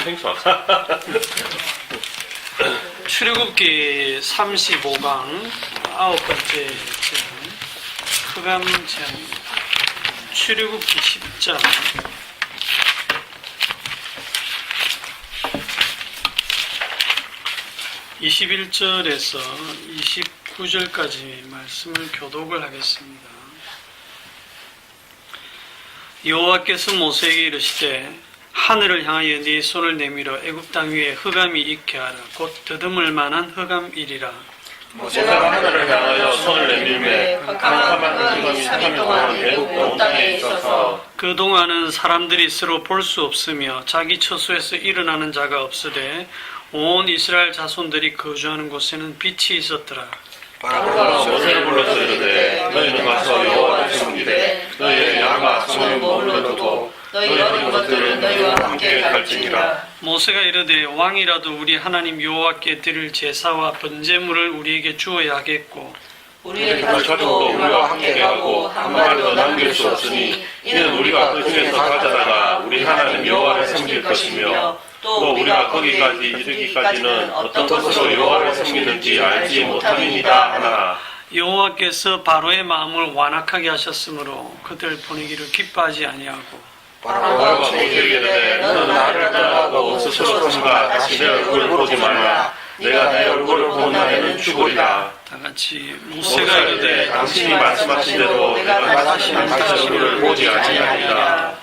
생소하다. 출애굽기 35강 9번째 제한 흑암 제한입니다. 출애굽기 10장 21절에서 29절까지 말씀을 교독을 하겠습니다. 여호와께서 모세에게 이르시되 하늘을 향하여 네 손을 내밀어 애굽 땅 위에 흑암이 있게 하라. 곧 더듬을 만한 흑암이리라. 모세가 하늘을 향하여 손을 내밀매 캄캄한 흑암이 3일 동안 애굽 온 땅에 있어서 그동안은 사람들이 서로 볼 수 없으며 자기 처소에서 일어나는 자가 없으되 온 이스라엘 자손들이 거주하는 곳에는 빛이 있었더라. 바로가 모세를 불러서 이르되 너희는 가서 여호와를 섬기되 너희의 양과 소를 머물러두고 너희 어린 것들은 너희와 함께 갈지니라. 모세가 이르되 왕이라도 우리 하나님 여호와께 드릴 제사와 번제물을 우리에게 주어야 하겠고 우리의 가족도 우리와 함께 가고 한 마리도 남길 수 없으니 이는 우리가 그 중에서 가져다가 우리 하나님 여호와를 섬길 것이며 또 우리가 거기까지 이르기까지는 어떤 것으로 여호와를 섬기는지 알지 못함이니이다 하나. 여호와께서 바로의 마음을 완악하게 하셨으므로 그들 보내기를 기뻐하지 아니하고 바로가 모세에게 이르되 너는 나를 떠나고 스스로 삼가 다시 내 얼굴을 보지 말라. 내가 내 얼굴을 본 날에는 죽으리라. 다같이 모세가 이르되 당신이 말씀하신 대로 내가 다시 얼굴을 보지 아니하리라.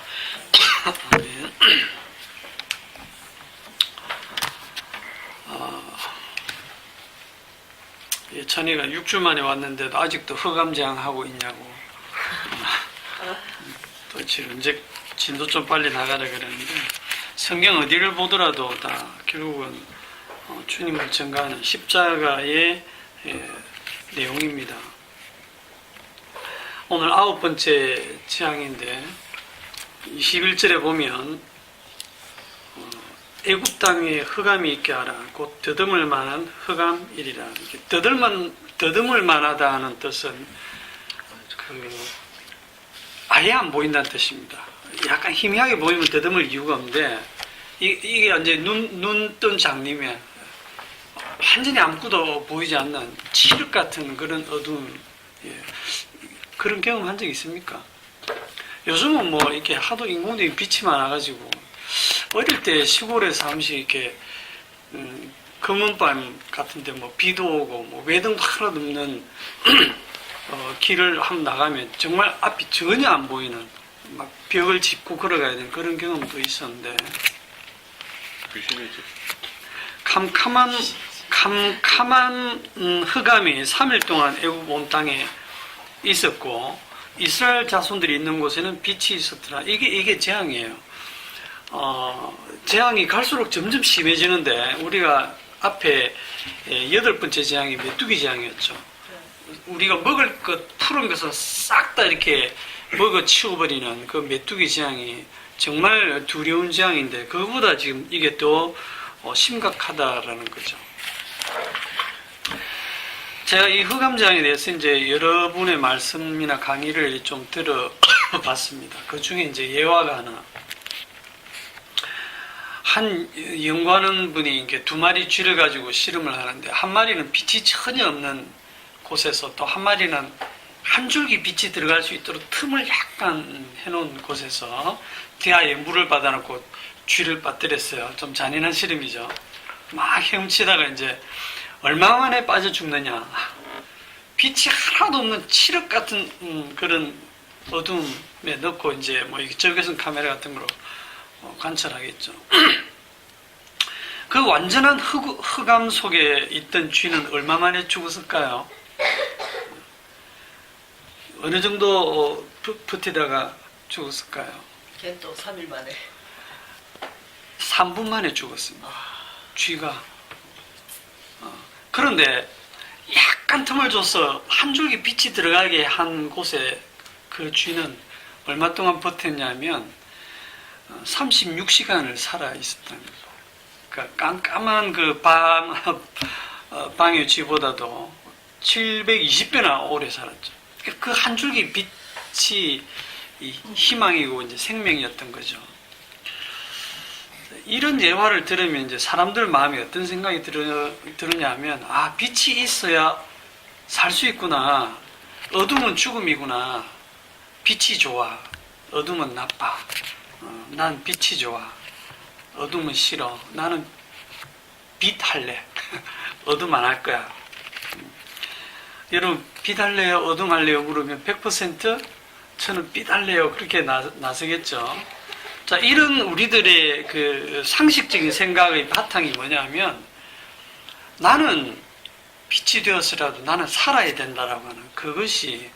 예찬이가 6주 만에 왔는데도 아직도 흑암제한하고 있냐고. 도대체 언제 진도 좀 빨리 나가라 그러는데 성경 어디를 보더라도 다 결국은 주님을 증거하는 십자가의 내용입니다. 오늘 9번째 재앙인데 21절에 보면 애굽 땅에 흑암이 있게 하라. 곧 더듬을 만한 흑암이리라. 더듬을 만하다 하는 뜻은 아예 안 보인다는 뜻입니다. 약간 희미하게 보이면 더듬을 이유가 없는데 이게 이제 눈 뜬 장님에 완전히 아무것도 보이지 않는 칠흑 같은 그런 어두움, 그런 경험 한 적 있습니까? 요즘은 뭐 이렇게 하도 인공적인 빛이 많아가지고 어릴 때 시골에서 잠시 이렇게 검은밤 같은데 뭐 비도 오고 뭐 외등도 하나도 없는 길을 한번 나가면 정말 앞이 전혀 안 보이는 막 벽을 짚고 걸어가야 되는 그런 경험도 있었는데 캄캄한 흑암이 3일 동안 애굽 온 땅에 있었고 이스라엘 자손들이 있는 곳에는 빛이 있었더라. 이게 재앙이에요. 재앙이 갈수록 점점 심해지는데 우리가 앞에 8번째 재앙이 메뚜기 재앙이었죠. 우리가 먹을 것 푸른 것을 싹 다 이렇게 먹어 치워버리는 그 메뚜기 재앙이 정말 두려운 재앙인데 그거보다 지금 이게 또 심각하다라는 거죠. 제가 이 흑암 재앙에 대해서 이제 여러분의 말씀이나 강의를 좀 들어봤습니다. 그 중에 이제 예화가 한 연구하는 분이 이렇게 2마리 쥐를 가지고 실험을 하는데 한 마리는 빛이 전혀 없는 곳에서 또 한 마리는 한 줄기 빛이 들어갈 수 있도록 틈을 약간 해놓은 곳에서 대야에 물을 받아놓고 쥐를 빠뜨렸어요. 좀 잔인한 실험이죠. 막 헤엄치다가 이제 얼마 만에 빠져 죽느냐. 빛이 하나도 없는 칠흑 같은 그런 어둠에 넣고 이제 뭐 저기서 카메라 같은 거로 관찰하겠죠. 그 완전한 흑암 속에 있던 쥐는 얼마 만에 죽었을까요? 어느 정도 버티다가 죽었을까요? 걔는 또 3일 만에 3분 만에 죽었습니다. 쥐가. 그런데 약간 틈을 줘서 한 줄기 빛이 들어가게 한 곳에 그 쥐는 얼마 동안 버텼냐면 36시간을 살아 있었다는 거죠. 그러니까 깜깜한 그 방의 쥐보다도 720배나 오래 살았죠. 그 한 줄기 빛이 이 희망이고 이제 생명이었던 거죠. 이런 예화를 들으면 이제 사람들 마음에 어떤 생각이 들으냐면, 아, 빛이 있어야 살 수 있구나. 어둠은 죽음이구나. 빛이 좋아. 어둠은 나빠. 난 빛이 좋아. 어둠은 싫어. 나는 빛 할래. 어둠 안 할 거야. 여러분, 빛 할래요? 어둠 할래요? 물으면 100% 저는 빛 할래요. 그렇게 나서겠죠. 자, 이런 우리들의 그 상식적인 생각의 바탕이 뭐냐면, 나는 빛이 되었으라도 나는 살아야 된다라고 하는 그것이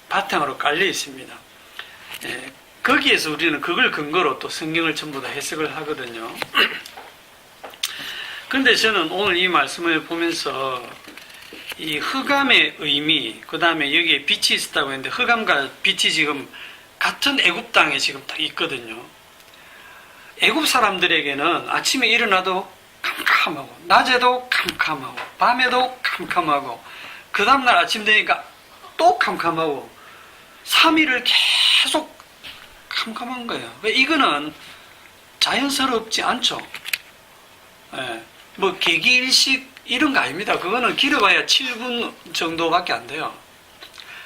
바탕으로 깔려 있습니다. 거기에서 우리는 그걸 근거로 또 성경을 전부 다 해석을 하거든요. 그런데 저는 오늘 이 말씀을 보면서 이 흑암의 의미, 그 다음에 여기에 빛이 있었다고 했는데, 흑암과 빛이 지금 같은 애굽 땅에 지금 딱 있거든요. 애굽 사람들에게는 아침에 일어나도 캄캄하고, 낮에도 캄캄하고, 밤에도 캄캄하고, 그 다음날 아침 되니까 또 캄캄하고, 3일을 계속 캄캄한 거예요. 왜? 이거는 자연스럽지 않죠. 뭐 개기일식 이런 거 아닙니다. 그거는 길어봐야 7분 정도밖에 안 돼요.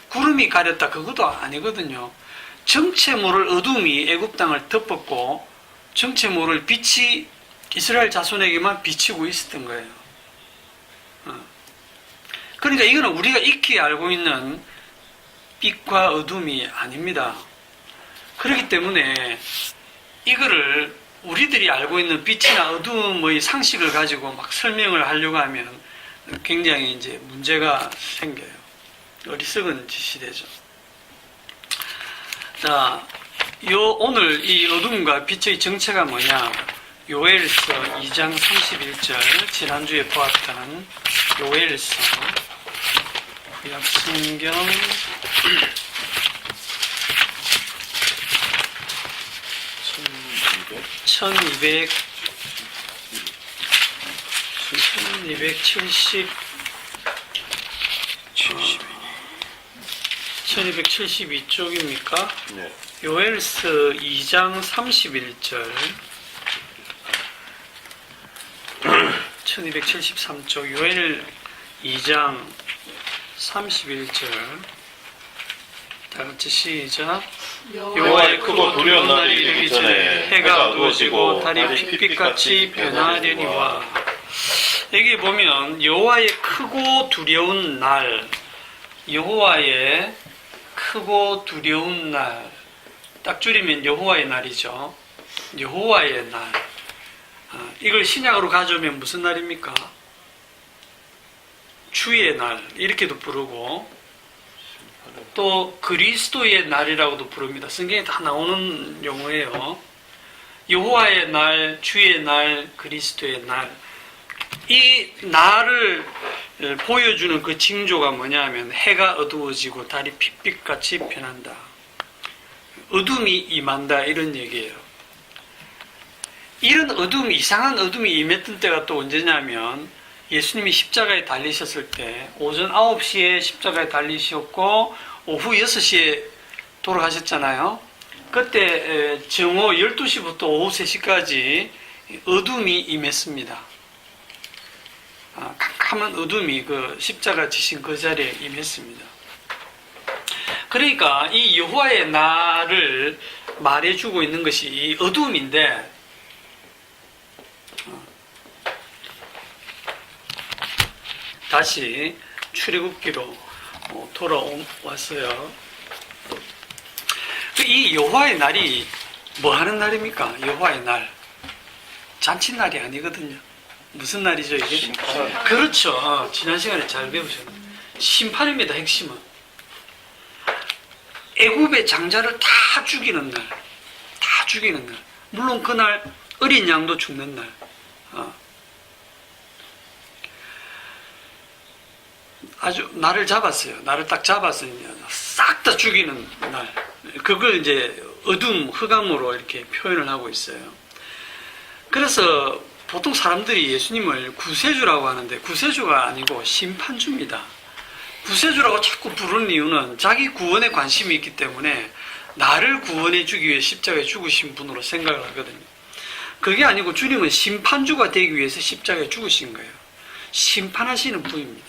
구름이 가렸다 그것도 아니거든요. 정체 모를 어둠이 애굽 땅을 덮었고, 정체 모를 빛이 이스라엘 자손에게만 비치고 있었던 거예요. 그러니까 이거는 우리가 익히 알고 있는 빛과 어둠이 아닙니다. 그렇기 때문에 이거를 우리들이 알고 있는 빛이나 어둠의 상식을 가지고 막 설명을 하려고 하면 굉장히 이제 문제가 생겨요. 어리석은 짓이 되죠. 자, 오늘 이 어둠과 빛의 정체가 뭐냐? 요엘서 2장 31절, 지난주에 보았던 요엘서, 구약 성경 1272쪽입니까? 네. 요엘서 2장 31절, 1273쪽, 요엘 2장 31절, 다 같이 시작. 여호와의 크고 두려운 날이 이르기 전에 해가 어두워지고 달이 핏빛같이 변하려니와. 여기 보면 여호와의 크고 두려운 날, 여호와의 크고 두려운 날, 딱 줄이면 여호와의 날이죠. 여호와의 날. 이걸 신약으로 가져오면 무슨 날입니까? 주의 날 이렇게도 부르고, 또 그리스도의 날이라고도 부릅니다. 성경에 다 나오는 용어예요. 여호와의 날, 주의 날, 그리스도의 날. 이 날을 보여주는 그 징조가 뭐냐면 해가 어두워지고 달이 핏빛같이 변한다. 어둠이 임한다, 이런 얘기예요. 이런 어둠, 이상한 어둠이 임했던 때가 또 언제냐면 예수님이 십자가에 달리셨을 때 오전 9시에 십자가에 달리셨고 오후 6시에 돌아가셨잖아요. 그때 정오 12시부터 오후 3시까지 어둠이 임했습니다. 캄캄한 어둠이 그 십자가 지신 그 자리에 임했습니다. 그러니까 이 여호와의 날을 말해주고 있는 것이 이 어둠인데, 다시 출애굽기로 돌아왔어요. 이 여호와의 날이 뭐 하는 날입니까? 여호와의 날, 잔칫날이 아니거든요. 무슨 날이죠 이게? 심판. 그렇죠. 지난 시간에 잘 배우셨네. 심판입니다. 핵심은 애굽의 장자를 다 죽이는 날, 다 죽이는 날. 물론 그날 어린 양도 죽는 날. 아주 날을 잡았어요. 날을 딱 잡았어요. 싹 다 죽이는 날. 그걸 이제 어둠, 흑암으로 이렇게 표현을 하고 있어요. 그래서 보통 사람들이 예수님을 구세주라고 하는데 구세주가 아니고 심판주입니다. 구세주라고 자꾸 부르는 이유는 자기 구원에 관심이 있기 때문에 나를 구원해 주기 위해 십자가에 죽으신 분으로 생각을 하거든요. 그게 아니고 주님은 심판주가 되기 위해서 십자가에 죽으신 거예요. 심판하시는 분입니다.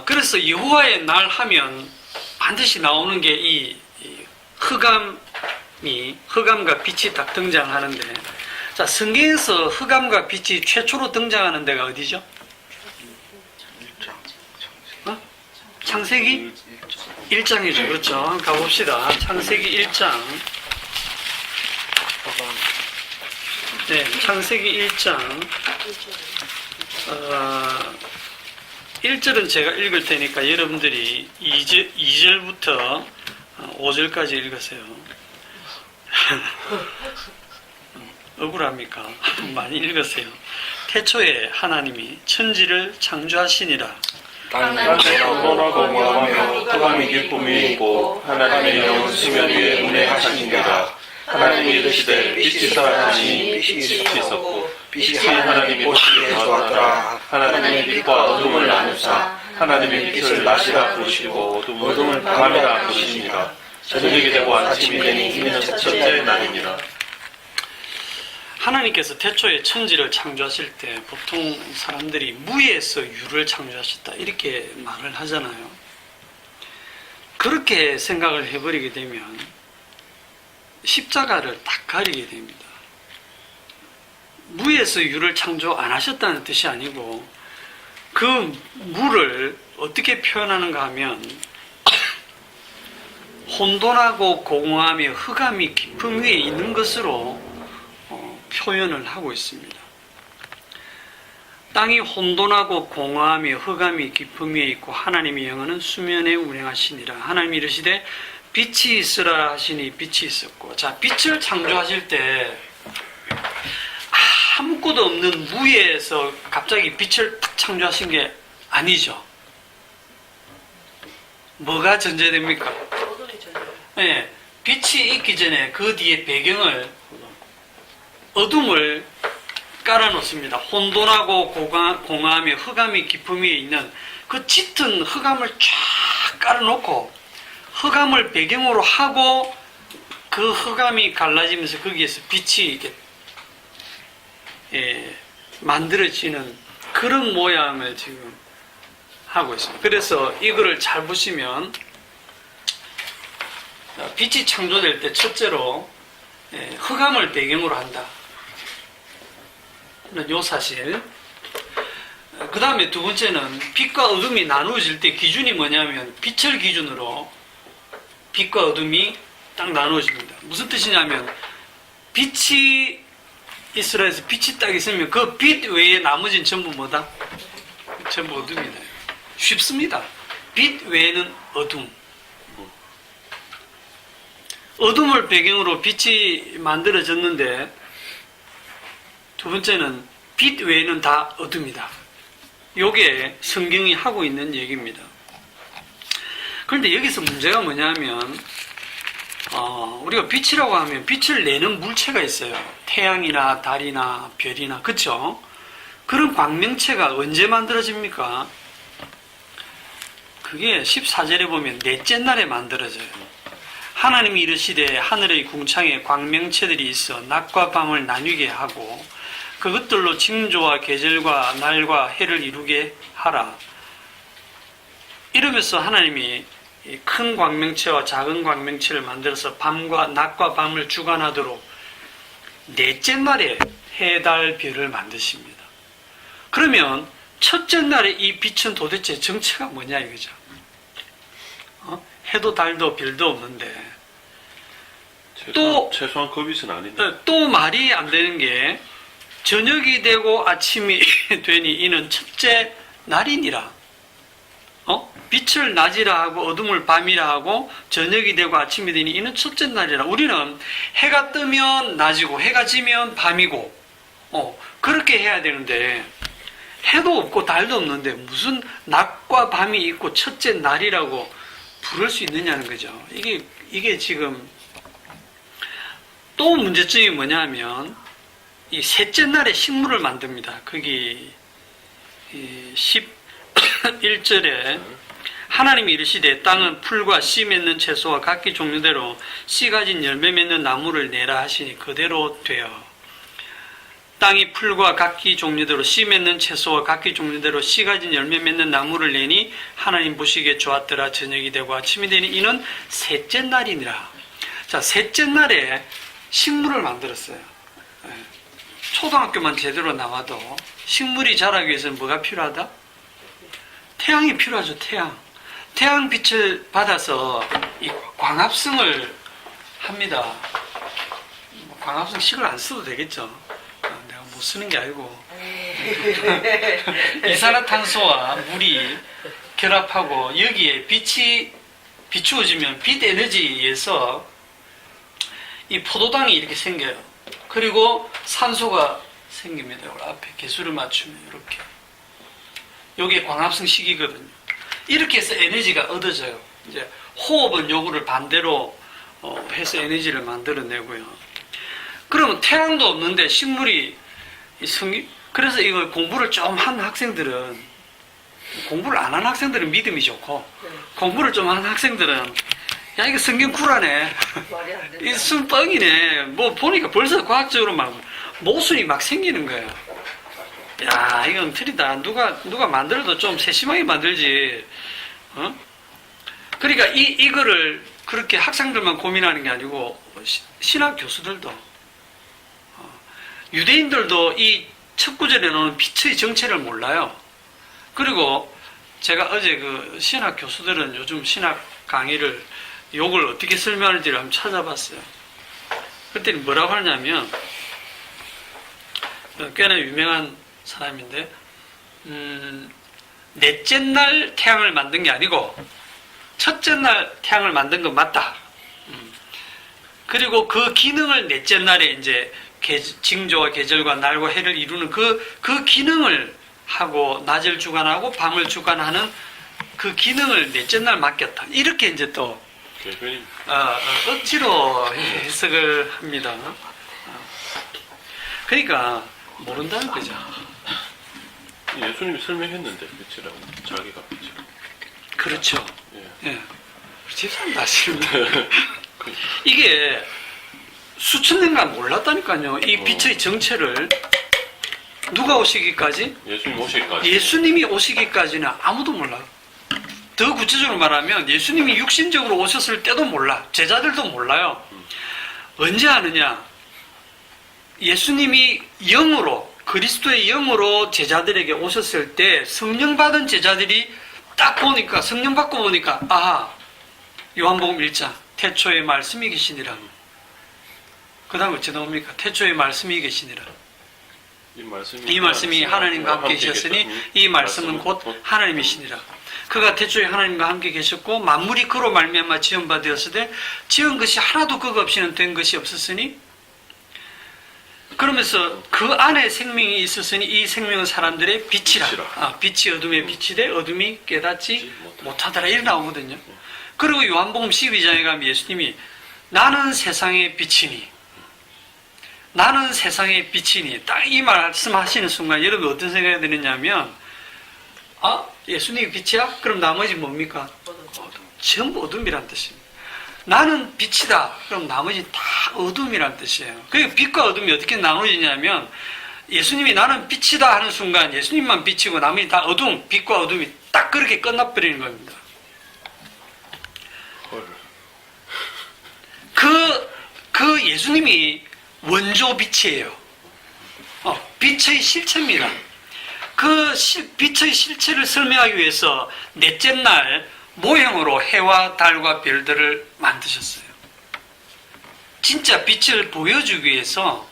그래서 여호와의 날 하면 반드시 나오는 게 이 흑암과 빛이 딱 등장하는데, 자, 성경에서 흑암과 빛이 최초로 등장하는 데가 어디죠? 창세기 1장이죠. 그렇죠. 가봅시다. 창세기 1장. 네, 창세기 1장. 1절은 제가 읽을 테니까 여러분들이 2절부터 5절까지 읽으세요. 억울합니까? 많이 읽으세요. 태초에 하나님이 천지를 창조하시니라. 땅에 혼돈하고 모함하며 흑암이 깊음 위에 있고 하나님의 영은 수면 위에 운행하시니라. 하나님이 이르시되 빛이 있어라 하시니 빛이 있었고 빛이 하나님이 보시기에 좋았더라. 하나님의 빛과 어둠을 나누사 하나님의 빛을 낮이라 부르시고 어둠을 밤이라 부르시니라. 저녁이 되고 아침이 되니 이는 첫째 날이니라. 하나님께서 태초에 천지를 창조하실 때 보통 사람들이 무에서 유를 창조하셨다 이렇게 말을 하잖아요. 그렇게 생각을 해버리게 되면 십자가를 딱 가리게 됩니다. 무에서 유를 창조 안 하셨다는 뜻이 아니고 그 무를 어떻게 표현하는가 하면 혼돈하고 공허하며 흑암이 깊음 위에 있는 것으로 표현을 하고 있습니다. 땅이 혼돈하고 공허하며 흑암이 깊음 위에 있고 하나님의 영은 수면에 운행하시니라. 하나님이 이르시되 빛이 있으라 하시니 빛이 있었고. 자, 빛을 창조하실 때 아무것도 없는 무에서 갑자기 빛을 탁 창조하신 게 아니죠. 뭐가 전제됩니까? 네, 빛이 있기 전에 그 뒤에 배경을 어둠을 깔아놓습니다. 혼돈하고 공허하며 흑암이 깊음 위에 있는 그 짙은 흑암을 쫙 깔아놓고 흑암을 배경으로 하고 그 흑암이 갈라지면서 거기에서 빛이 이렇게 만들어지는 그런 모양을 지금 하고 있습니다. 그래서 이거를 잘 보시면 빛이 창조될 때 첫째로 흑암을 배경으로 한다. 요 사실. 그 다음에 두 번째는 빛과 어둠이 나누어질 때 기준이 뭐냐면 빛을 기준으로 빛과 어둠이 딱 나누어집니다. 무슨 뜻이냐면 빛이 이스라엘에서 빛이 딱 있으면 그 빛 외에 나머지는 전부 뭐다? 전부 어둠이다. 쉽습니다. 빛 외에는 어둠. 어둠을 배경으로 빛이 만들어졌는데 두 번째는 빛 외에는 다 어둠이다. 요게 성경이 하고 있는 얘기입니다. 그런데 여기서 문제가 뭐냐면 우리가 빛이라고 하면 빛을 내는 물체가 있어요. 태양이나 달이나 별이나, 그쵸? 그런 광명체가 언제 만들어집니까? 그게 14절에 보면 넷째 날에 만들어져요. 하나님이 이르시되 하늘의 궁창에 광명체들이 있어 낮과 밤을 나뉘게 하고 그것들로 징조와 계절과 날과 해를 이루게 하라. 이러면서 하나님이 큰 광명체와 작은 광명체를 만들어서 낮과 밤을 주관하도록 넷째 날에 해, 달, 별을 만드십니다. 그러면 첫째 날에 이 빛은 도대체 정체가 뭐냐 이거죠. 해도 달도 별도 없는데 최소한 그 빛은 아닌데. 또 말이 안 되는 게 저녁이 되고 아침이 되니 이는 첫째 날이니라. 빛을 낮이라 하고 어둠을 밤이라 하고 저녁이 되고 아침이 되니 이는 첫째 날이라. 우리는 해가 뜨면 낮이고 해가 지면 밤이고 그렇게 해야 되는데 해도 없고 달도 없는데 무슨 낮과 밤이 있고 첫째 날이라고 부를 수 있느냐는 거죠. 이게 지금 또 문제점이 뭐냐면 이 셋째 날에 식물을 만듭니다. 거기 11절에 하나님이 이르시되 땅은 풀과 씨 맺는 채소와 각기 종류대로 씨 가진 열매 맺는 나무를 내라 하시니 그대로 되어 땅이 풀과 각기 종류대로 씨 맺는 채소와 각기 종류대로 씨 가진 열매 맺는 나무를 내니 하나님 보시기에 좋았더라. 저녁이 되고 아침이 되니 이는 셋째 날이니라. 자, 셋째 날에 식물을 만들었어요. 초등학교만 제대로 나와도 식물이 자라기 위해서는 뭐가 필요하다? 태양이 필요하죠. 태양 빛을 받아서 이 광합성을 합니다. 광합성 식을 안 써도 되겠죠. 내가 못 쓰는 게 아니고 이산화탄소와 물이 결합하고 여기에 빛이 비추어지면 빛 에너지에 의해서 이 포도당이 이렇게 생겨요. 그리고 산소가 생깁니다. 앞에 개수를 맞추면 이렇게. 이게 광합성식이거든요. 이렇게 해서 에너지가 얻어져요. 이제 호흡은 요거를 반대로 해서 에너지를 만들어내고요. 그러면 태양도 없는데 식물이 그래서 이걸 공부를 좀 한 학생들은, 공부를 안 한 학생들은 믿음이 좋고, 공부를 좀 한 학생들은 야, 이거 성경 구라네. 말이 안 된다. 이 순뻥이네. 뭐 보니까 벌써 과학적으로 막 모순이 막 생기는 거예요. 야, 이건 틀리다. 누가 만들어도 좀 세심하게 만들지. 그러니까 이거를 그렇게 학생들만 고민하는 게 아니고 신학 교수들도, 유대인들도 이 첫 구절에 나오는 빛의 정체를 몰라요. 그리고 제가 어제 그 신학 교수들은 요즘 신학 강의를 요걸 어떻게 설명하는지를 한번 찾아봤어요. 그랬더니 뭐라고 하냐면, 꽤나 유명한 사람인데, 넷째 날 태양을 만든 게 아니고 첫째 날 태양을 만든 건 맞다. 그리고 그 기능을 넷째 날에 이제 징조와 계절과 날과 해를 이루는 그 기능을 하고, 낮을 주관하고 밤을 주관하는 그 기능을 넷째 날 맡겼다. 이렇게 이제 또 억지로 해석을 합니다. 그러니까 모른다는 거죠. 예수님이 설명했는데 빛이라고, 자기가 빛이라고. 그렇죠. 예. 예. 집사님 아십니다. 이게 수천 년간 몰랐다니까요. 이 빛의 정체를. 누가 오시기까지? 예수님 오시기까지. 예수님이 오시기까지는 아무도 몰라요. 더 구체적으로 말하면 예수님이 육신적으로 오셨을 때도 몰라. 제자들도 몰라요. 언제 아느냐? 예수님이 영으로, 그리스도의 영으로 제자들에게 오셨을 때 성령 받은 제자들이 딱 보니까, 성령 받고 보니까, 아하, 요한복음 1장 태초에 말씀이 계시니라. 그 다음 어찌 나옵니까? 태초에 말씀이 계시니라. 이 말씀이 하나님과 함께 계셨으니 이 말씀은 곧 하나님이시니라. 그가 태초에 하나님과 함께 계셨고 만물이 그로 말미암아 지은 바 되었으되 지은 것이 하나도 그가 없이는 된 것이 없었으니, 그러면서 그 안에 생명이 있었으니 이 생명은 사람들의 빛이라. 빛이 어둠의 빛이 돼 어둠이 깨닫지 못하더라. 이렇게 나오거든요. 그리고 요한복음 12장에 가면 예수님이 나는 세상의 빛이니, 나는 세상의 빛이니, 딱 이 말씀하시는 순간 여러분 어떤 생각이 드느냐면, 예수님이 빛이야? 그럼 나머지 뭡니까? 전부 어둠이란 뜻입니다. 나는 빛이다. 그럼 나머지 다 어둠이란 뜻이에요. 그러니까 빛과 어둠이 어떻게 나눠지냐면, 예수님이 나는 빛이다 하는 순간 예수님만 빛이고 나머지 다 어둠, 빛과 어둠이 딱 그렇게 끝나버리는 겁니다. 그 예수님이 원조 빛이에요. 빛의 실체입니다. 그 빛의 실체를 설명하기 위해서 넷째 날 모형으로 해와 달과 별들을 만드셨어요. 진짜 빛을 보여주기 위해서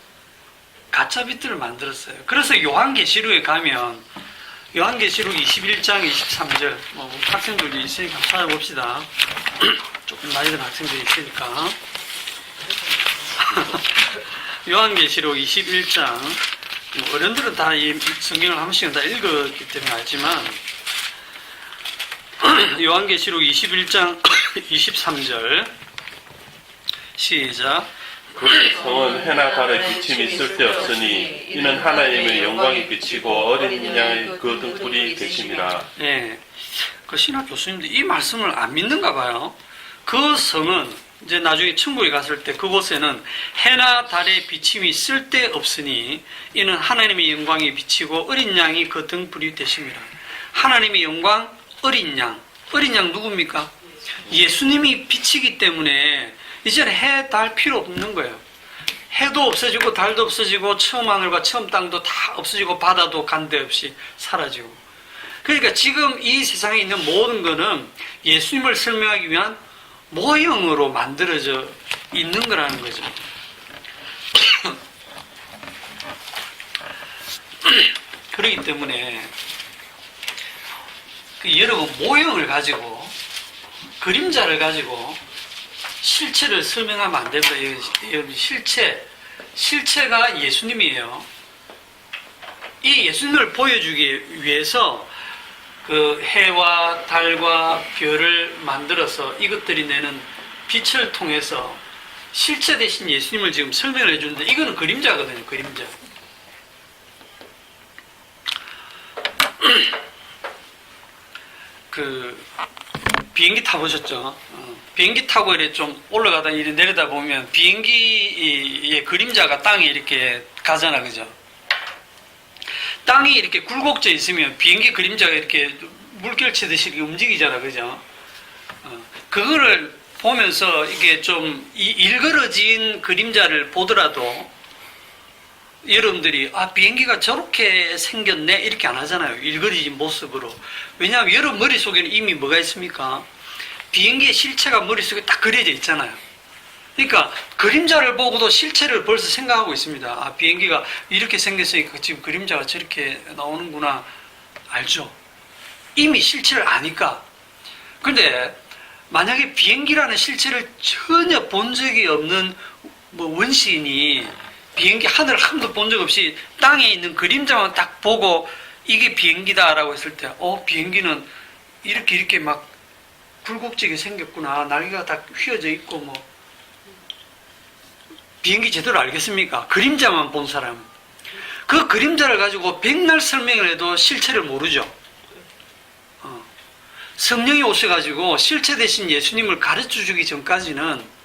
가짜 빛들을 만들었어요. 그래서 요한계시록에 가면 요한계시록 21장 23절, 학생들도 있으니까 찾아봅시다. 조금 나이 든 학생들이 있으니까. 요한계시록 21장, 어른들은 다 이 성경을 한 번씩은 다 읽었기 때문에 알지만, 요한계시록 21장 23절, 시작. 그 성은 해나 달의 비침이 쓸데없으니 이는 하나님의 영광이 비치고 어린 양의 그 등불이 되심이라. 예. 그 신학 교수님들 이 말씀을 안 믿는가 봐요. 그 성은 이제 나중에 천국에 갔을 때 그곳에는 해나 달의 비침이 쓸데없으니 이는 하나님의 영광이 비치고 어린 양이 그 등불이 되심이라. 하나님의 영광, 어린 양. 어린 양 누굽니까? 예수님이 비치기 때문에 이제는 해, 달 필요 없는 거예요. 해도 없어지고 달도 없어지고 처음 하늘과 처음 땅도 다 없어지고 바다도 간데 없이 사라지고. 그러니까 지금 이 세상에 있는 모든 거는 예수님을 설명하기 위한 모형으로 만들어져 있는 거라는 거죠. 그렇기 때문에 여러분 모형을 가지고 그림자를 가지고 실체를 설명하면 안 됩니다. 여러분 실체가 예수님이에요. 이 예수님을 보여주기 위해서 그 해와 달과 별을 만들어서 이것들이 내는 빛을 통해서 실체 대신 예수님을 지금 설명을 해주는데 이거는 그림자거든요. 그림자. 그 비행기 타보셨죠? 비행기 타고 이렇게 좀 올라가다 이렇게 내려다 보면 비행기의 그림자가 땅에 이렇게 가잖아, 그죠? 땅이 이렇게 굴곡져 있으면 비행기 그림자가 이렇게 물결 치듯이 이렇게 움직이잖아, 그죠? 그거를 보면서 이게 좀 일그러진 그림자를 보더라도 여러분들이 비행기가 저렇게 생겼네 이렇게 안 하잖아요. 일그러진 모습으로. 왜냐하면 여러분 머릿속에는 이미 뭐가 있습니까? 비행기의 실체가 머릿속에 딱 그려져 있잖아요. 그러니까 그림자를 보고도 실체를 벌써 생각하고 있습니다. 비행기가 이렇게 생겼으니까 지금 그림자가 저렇게 나오는구나. 알죠? 이미 실체를 아니까. 그런데 만약에 비행기라는 실체를 전혀 본 적이 없는 원시인이 비행기 하늘을 한 번도 본 적 없이 땅에 있는 그림자만 딱 보고 이게 비행기다라고 했을 때 비행기는 이렇게 막 굴곡지게 생겼구나. 날개가 다 휘어져 있고 비행기 제대로 알겠습니까? 그림자만 본 사람. 그 그림자를 가지고 백날 설명을 해도 실체를 모르죠. 성령이 오셔가지고 실체 대신 예수님을 가르쳐 주기 전까지는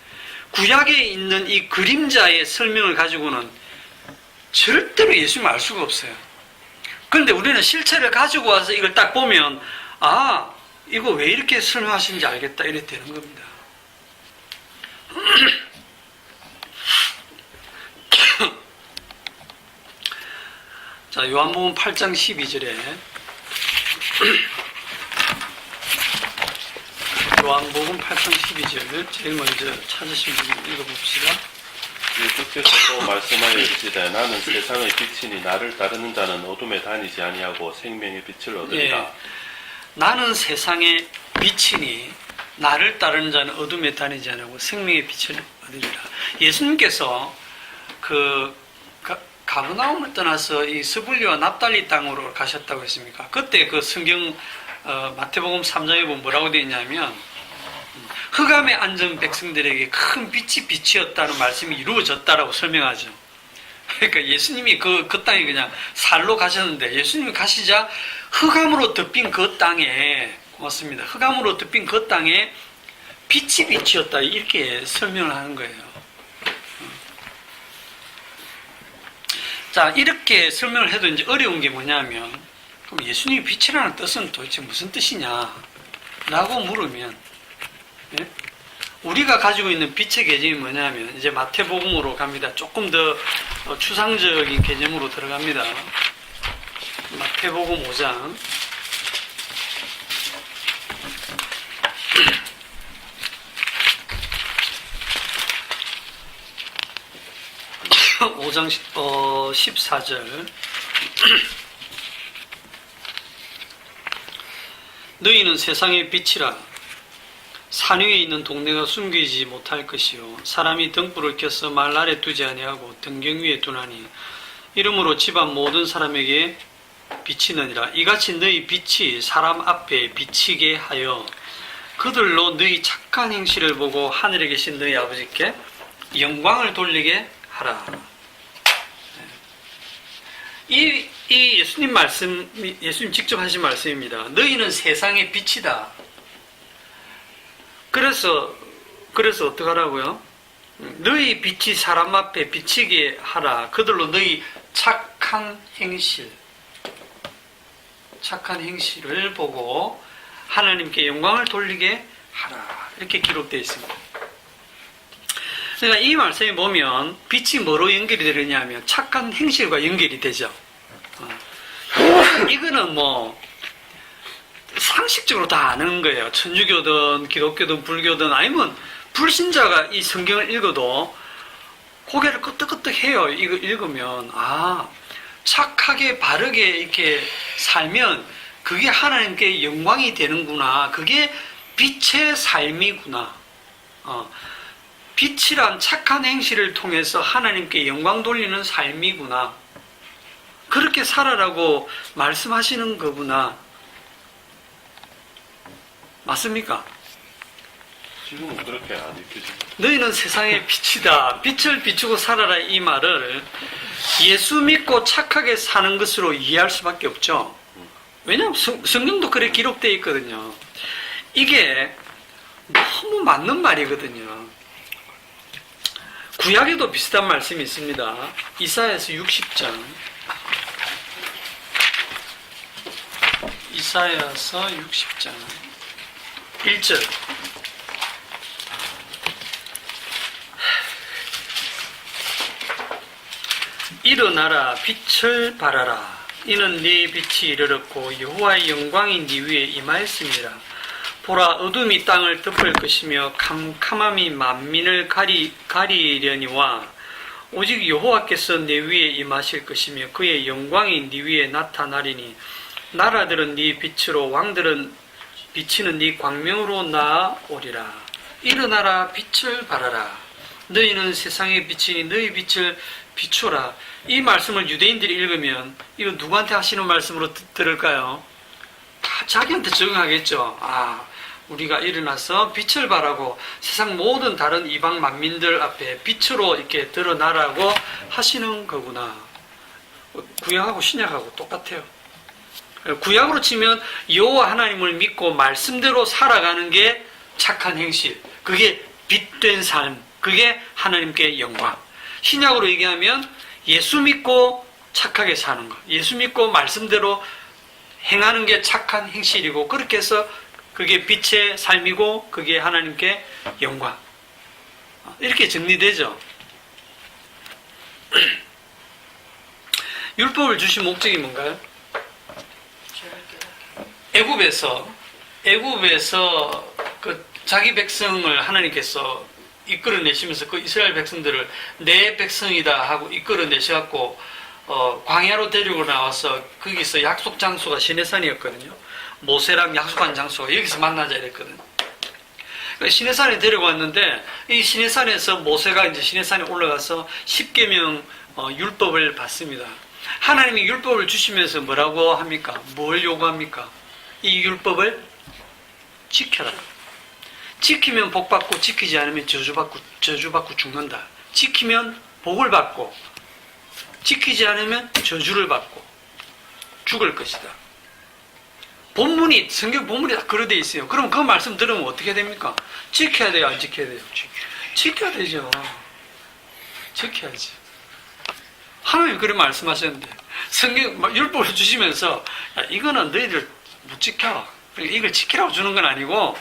구약에 있는 이 그림자의 설명을 가지고는 절대로 예수님을 알 수가 없어요. 그런데 우리는 실체를 가지고 와서 이걸 딱 보면 이거 왜 이렇게 설명하시는지 알겠다 이렇게 되는 겁니다. 자, 요한복음 8장 12절에 요한복음 8장 12절 제일 먼저 찾으신 분 읽어봅시다. 예수께서 또 말씀하여 이르시되 나는 세상의 빛이니 나를 따르는 자는 어둠에 다니지 아니하고 생명의 빛을 얻으리라. 나는 세상의 빛이니 나를 따르는 자는 어둠에 다니지 아니하고 생명의 빛을 얻으리라. 예수님께서 가버나움을 떠나서 이 스불리와 납달리 땅으로 가셨다고 했습니까? 그때 그 성경 마태복음 3장에 보면 뭐라고 되어 있냐면 흑암에 앉은 백성들에게 큰 빛이 빛이었다는 말씀이 이루어졌다라고 설명하죠. 그러니까 예수님이 그 땅에 그냥 살로 가셨는데 예수님이 가시자 흑암으로 덮인 그 땅에 고맙습니다. 흑암으로 덮인 그 땅에 빛이 빛이었다 이렇게 설명을 하는 거예요. 자, 이렇게 설명을 해도 이제 어려운 게 뭐냐면 그럼 예수님이 빛이라는 뜻은 도대체 무슨 뜻이냐 라고 물으면 우리가 가지고 있는 빛의 개념이 뭐냐면 이제 마태복음으로 갑니다. 조금 더 추상적인 개념으로 들어갑니다. 마태복음 5장 5장 14절 너희는 세상의 빛이라 산 위에 있는 동네가 숨기지 못할 것이요 사람이 등불을 켜서 말 아래 두지 아니하고 등경 위에 두나니 이러므로 집안 모든 사람에게 비치느니라. 이같이 너희 빛이 사람 앞에 비치게 하여 그들로 너희 착한 행실을 보고 하늘에 계신 너희 아버지께 영광을 돌리게 하라. 이 예수님 말씀, 예수님 직접 하신 말씀입니다. 너희는 세상의 빛이다. 그래서 어떡하라고요? 너희 빛이 사람 앞에 비치게 하라. 그들로 너희 착한 행실을 보고 하나님께 영광을 돌리게 하라. 이렇게 기록되어 있습니다. 그러니까 이 말씀에 보면 빛이 뭐로 연결이 되느냐면 착한 행실과 연결이 되죠. 이거는 뭐 상식적으로 다 아는 거예요. 천주교든 기독교든 불교든 아니면 불신자가 이 성경을 읽어도 고개를 끄덕끄덕 해요. 이거 읽으면 착하게 바르게 이렇게 살면 그게 하나님께 영광이 되는구나. 그게 빛의 삶이구나. 빛이란 착한 행실을 통해서 하나님께 영광 돌리는 삶이구나. 그렇게 살아라고 말씀하시는 거구나. 맞습니까? 지금은 그렇게 안 읽혀지고. 너희는 세상의 빛이다. 빛을 비추고 살아라. 이 말을 예수 믿고 착하게 사는 것으로 이해할 수밖에 없죠. 왜냐하면 성경도 그렇게 기록되어 있거든요. 이게 너무 맞는 말이거든요. 구약에도 비슷한 말씀이 있습니다. 이사야서 60장. 이사야서 60장 1절. 일어나라 빛을 발하라. 이는 네 빛이 이르렀고 여호와의 영광이 네 위에 임하였습니다. 보라 어둠이 땅을 덮을 것이며 캄캄함이 만민을 가리려니와 오직 여호와께서 네 위에 임하실 것이며 그의 영광이 네 위에 나타나리니 나라들은 네 빛으로 왕들은 비치는 네 광명으로 나아오리라. 일어나라 빛을 발하라. 너희는 세상의 빛이니 너희 빛을 비추라. 이 말씀을 유대인들이 읽으면 이거 누구한테 하시는 말씀으로 들을까요? 다 자기한테 적용하겠죠. 우리가 일어나서 빛을 발하고 세상 모든 다른 이방 만민들 앞에 빛으로 이렇게 드러나라고 하시는 거구나. 구약하고 신약하고 똑같아요. 구약으로 치면 여호와 하나님을 믿고 말씀대로 살아가는 게 착한 행실, 그게 빛된 삶, 그게 하나님께 영광. 신약으로 얘기하면 예수 믿고 착하게 사는 것, 예수 믿고 말씀대로 행하는 게 착한 행실이고, 그렇게 해서 그게 빛의 삶이고 그게 하나님께 영광. 이렇게 정리되죠. 율법을 주신 목적이 뭔가요? 애굽에서 그 자기 백성을 하나님께서 이끌어내시면서 그 이스라엘 백성들을 내 백성이다 하고 이끌어내셔갖고 광야로 데리고 나와서 거기서 약속 장소가 시내산이었거든요. 모세랑 약속한 장소가 여기서 만나자 이랬거든요. 시내산에 데려왔는데 이 시내산에서 모세가 이제 시내산에 올라가서 10계명 율법을 받습니다. 하나님이 율법을 주시면서 뭐라고 합니까? 뭘 요구합니까? 이 율법을 지켜라. 지키면 복받고 지키지 않으면 저주받고 죽는다. 지키면 복을 받고 지키지 않으면 저주를 받고 죽을 것이다. 성경 본문이 다 그렇게 돼 있어요. 그럼 그 말씀 들으면 어떻게 됩니까? 지켜야 돼요, 안 지켜야 돼요? 지켜야 되죠. 지켜야지. 하나님 그렇게 말씀하셨는데 성경 율법을 주시면서 이거는 너희들 못 지켜. 이걸 지키라고 주는 건 아니고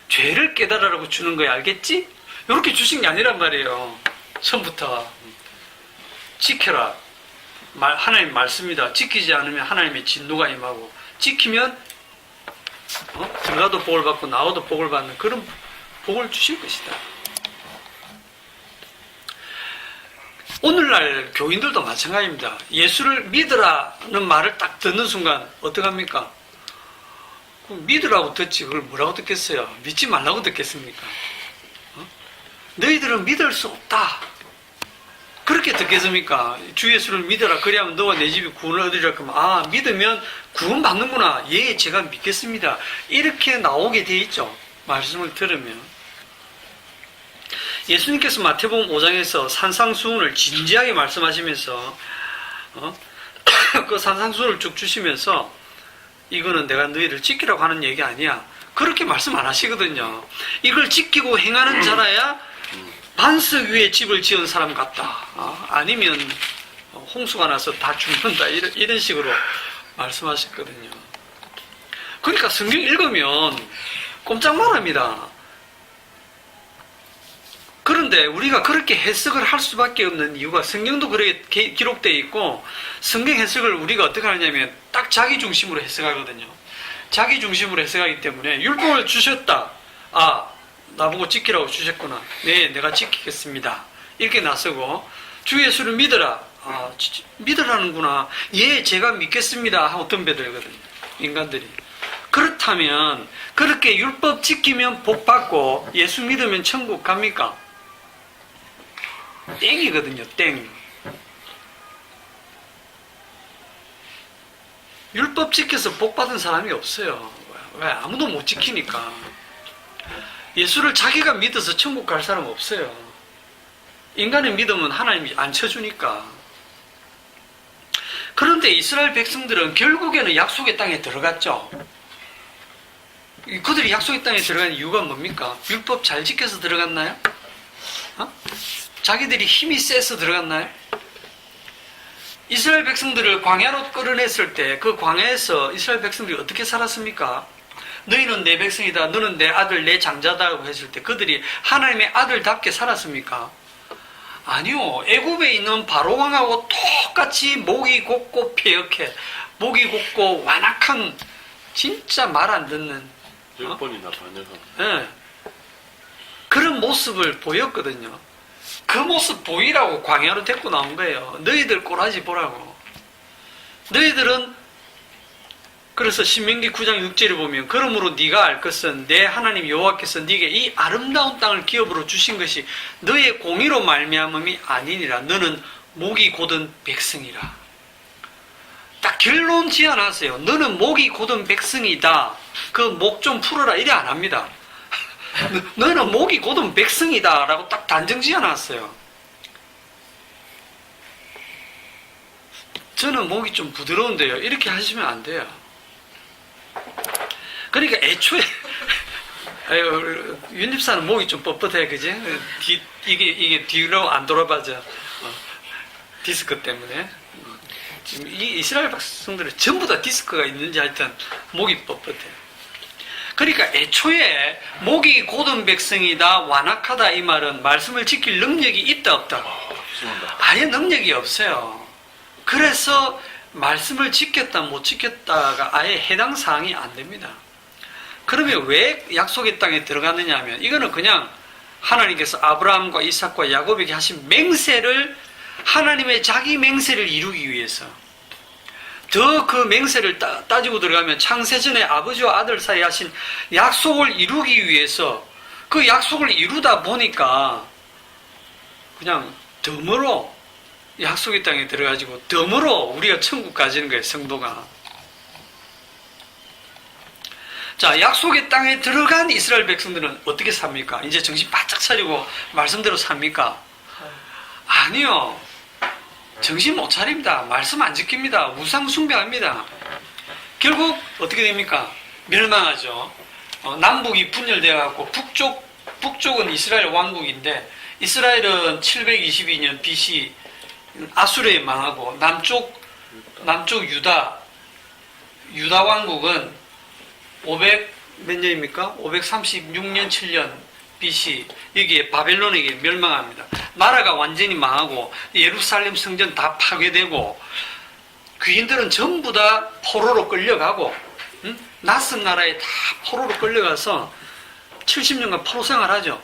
죄를 깨달으라고 주는 거야. 알겠지? 이렇게 주신 게 아니란 말이에요. 처음부터 지켜라. 하나님 말씀이다. 지키지 않으면 하나님의 진노가 임하고, 지키면 들어가도 복을 받고 나와도 복을 받는 그런 복을 주실 것이다. 오늘날 교인들도 마찬가지입니다. 예수를 믿으라는 말을 딱 듣는 순간 어떡합니까? 믿으라고 듣지 그걸 뭐라고 듣겠어요? 믿지 말라고 듣겠습니까? 너희들은 믿을 수 없다. 그렇게 듣겠습니까? 주 예수를 믿어라. 그래야만 너와 내 집이 구원을 얻으리라. 그러면 믿으면 구원 받는구나. 예, 제가 믿겠습니다. 이렇게 나오게 돼 있죠. 말씀을 들으면. 예수님께서 마태복음 5장에서 산상수훈을 진지하게 말씀하시면서 그 산상수를 쭉 주시면서 이거는 내가 너희를 지키라고 하는 얘기 아니야. 그렇게 말씀 안 하시거든요. 이걸 지키고 행하는 자라야 반석 위에 집을 지은 사람 같다. 아니면 홍수가 나서 다 죽는다. 이런 식으로 말씀하셨거든요. 그러니까 성경 읽으면 꼼짝만 합니다. 그런데 우리가 그렇게 해석을 할 수밖에 없는 이유가 성경도 그렇게 기록되어 있고 성경 해석을 우리가 어떻게 하냐면 딱 자기 중심으로 해석하거든요. 자기 중심으로 해석하기 때문에 율법을 주셨다. 나보고 지키라고 주셨구나. 네, 내가 지키겠습니다. 이렇게 나서고 주 예수를 믿어라. 믿으라는구나. 예, 제가 믿겠습니다. 하고 덤벼들거든요. 인간들이. 그렇다면 그렇게 율법 지키면 복 받고 예수 믿으면 천국 갑니까? 땡이거든요. 땡. 율법 지켜서 복 받은 사람이 없어요. 왜? 아무도 못 지키니까. 예수를 자기가 믿어서 천국 갈 사람 없어요. 인간의 믿음은 하나님이 안 쳐주니까. 그런데 이스라엘 백성들은 결국에는 약속의 땅에 들어갔죠. 그들이 약속의 땅에 들어간 이유가 뭡니까? 율법 잘 지켜서 들어갔나요? 자기들이 힘이 세서 들어갔나요? 이스라엘 백성들을 광야로 끌어냈을 때 그 광야에서 이스라엘 백성들이 어떻게 살았습니까? 너희는 내 백성이다. 너는 내 아들, 내 장자다라고 했을 때 그들이 하나님의 아들답게 살았습니까? 아니요. 애굽에 있는 바로 왕하고 똑같이 목이 곧고 폐역해. 목이 곧고 완악한 진짜 말 안 듣는 10번이나 반역한. 네. 그런 모습을 보였거든요. 그 모습 보이라고 광야로 데리고 나온 거예요. 너희들 꼬라지 보라고. 너희들은 그래서 신명기 9장 6절을 보면 그러므로 네가 알 것은 내 하나님 여호와께서 네게 이 아름다운 땅을 기업으로 주신 것이 너의 공의로 말미암음이 아니니라. 너는 목이 곧은 백성이라. 딱 결론 지어놨어요. 너는 목이 곧은 백성이다. 그 목 좀 풀어라. 이래 안 합니다. 너는 목이 곧은 백성이다 라고 딱 단정 지어놨어요. 저는 목이 좀 부드러운데요. 이렇게 하시면 안 돼요. 그러니까 애초에 윤 집사는 목이 좀 뻣뻣해, 그지? 이게 뒤로 안 돌아가죠. 디스크 때문에. 지금 이 이스라엘 백성들은 전부 다 디스크가 있는지 하여튼 목이 뻣뻣해요. 그러니까 애초에 목이 곧은 백성이다, 완악하다 이 말은 말씀을 지킬 능력이 있다 없다? 아예 능력이 없어요. 그래서 말씀을 지켰다 못 지켰다가 아예 해당 사항이 안 됩니다. 그러면 왜 약속의 땅에 들어갔느냐 하면 이거는 그냥 하나님께서 아브라함과 이삭과 야곱에게 하신 맹세를 하나님의 자기 맹세를 이루기 위해서 더 그 맹세를 따지고 들어가면 창세전에 아버지와 아들 사이에 하신 약속을 이루기 위해서 그 약속을 이루다 보니까 그냥 덤으로 약속의 땅에 들어가지고 덤으로 우리가 천국 가지는 거예요. 성도가. 자, 약속의 땅에 들어간 이스라엘 백성들은 어떻게 삽니까? 이제 정신 바짝 차리고 말씀대로 삽니까? 아니요. 정신 못 차립니다. 말씀 안 지킵니다. 우상 숭배합니다. 결국 어떻게 됩니까? 멸망하죠. 남북이 분열되어 갖고 북쪽은 이스라엘 왕국인데 이스라엘은 722년 BC 아수르에 망하고 남쪽 유다 왕국은 500몇 년입니까? 536년 7년 BC 여기에 바벨론에게 멸망합니다. 나라가 완전히 망하고 예루살렘 성전 다 파괴되고 귀인들은 전부 다 포로로 끌려가고 낯선 나라에 다 포로로 끌려가서 70년간 포로 생활하죠.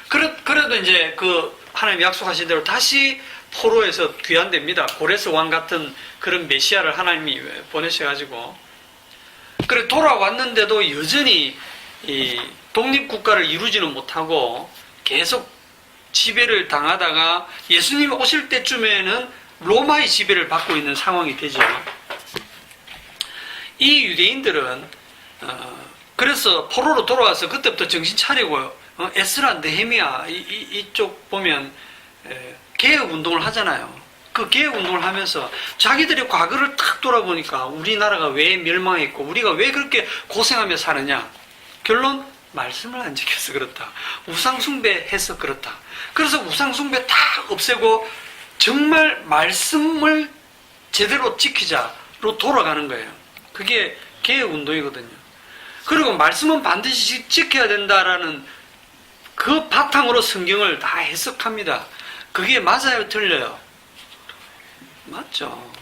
그래도 이제 그 하나님 약속하신 대로 다시 포로에서 귀환됩니다. 고레스 왕 같은 그런 메시아를 하나님이 보내셔가지고 그래 돌아왔는데도 여전히 이 독립국가를 이루지는 못하고 계속 지배를 당하다가 예수님 오실 때쯤에는 로마의 지배를 받고 있는 상황이 되죠. 이 유대인들은 그래서 포로로 돌아와서 그때부터 정신 차리고 에스라, 느헤미야 이쪽 보면 개혁 운동을 하잖아요. 그 개혁운동을 하면서 자기들의 과거를 탁 돌아보니까 우리나라가 왜 멸망했고 우리가 왜 그렇게 고생하며 사느냐. 결론, 말씀을 안 지켜서 그렇다. 우상숭배해서 그렇다. 그래서 우상숭배 다 없애고 정말 말씀을 제대로 지키자로 돌아가는 거예요. 그게 개혁운동이거든요. 그리고 말씀은 반드시 지켜야 된다라는 그 바탕으로 성경을 다 해석합니다. 그게 맞아요, 틀려요? 맞죠.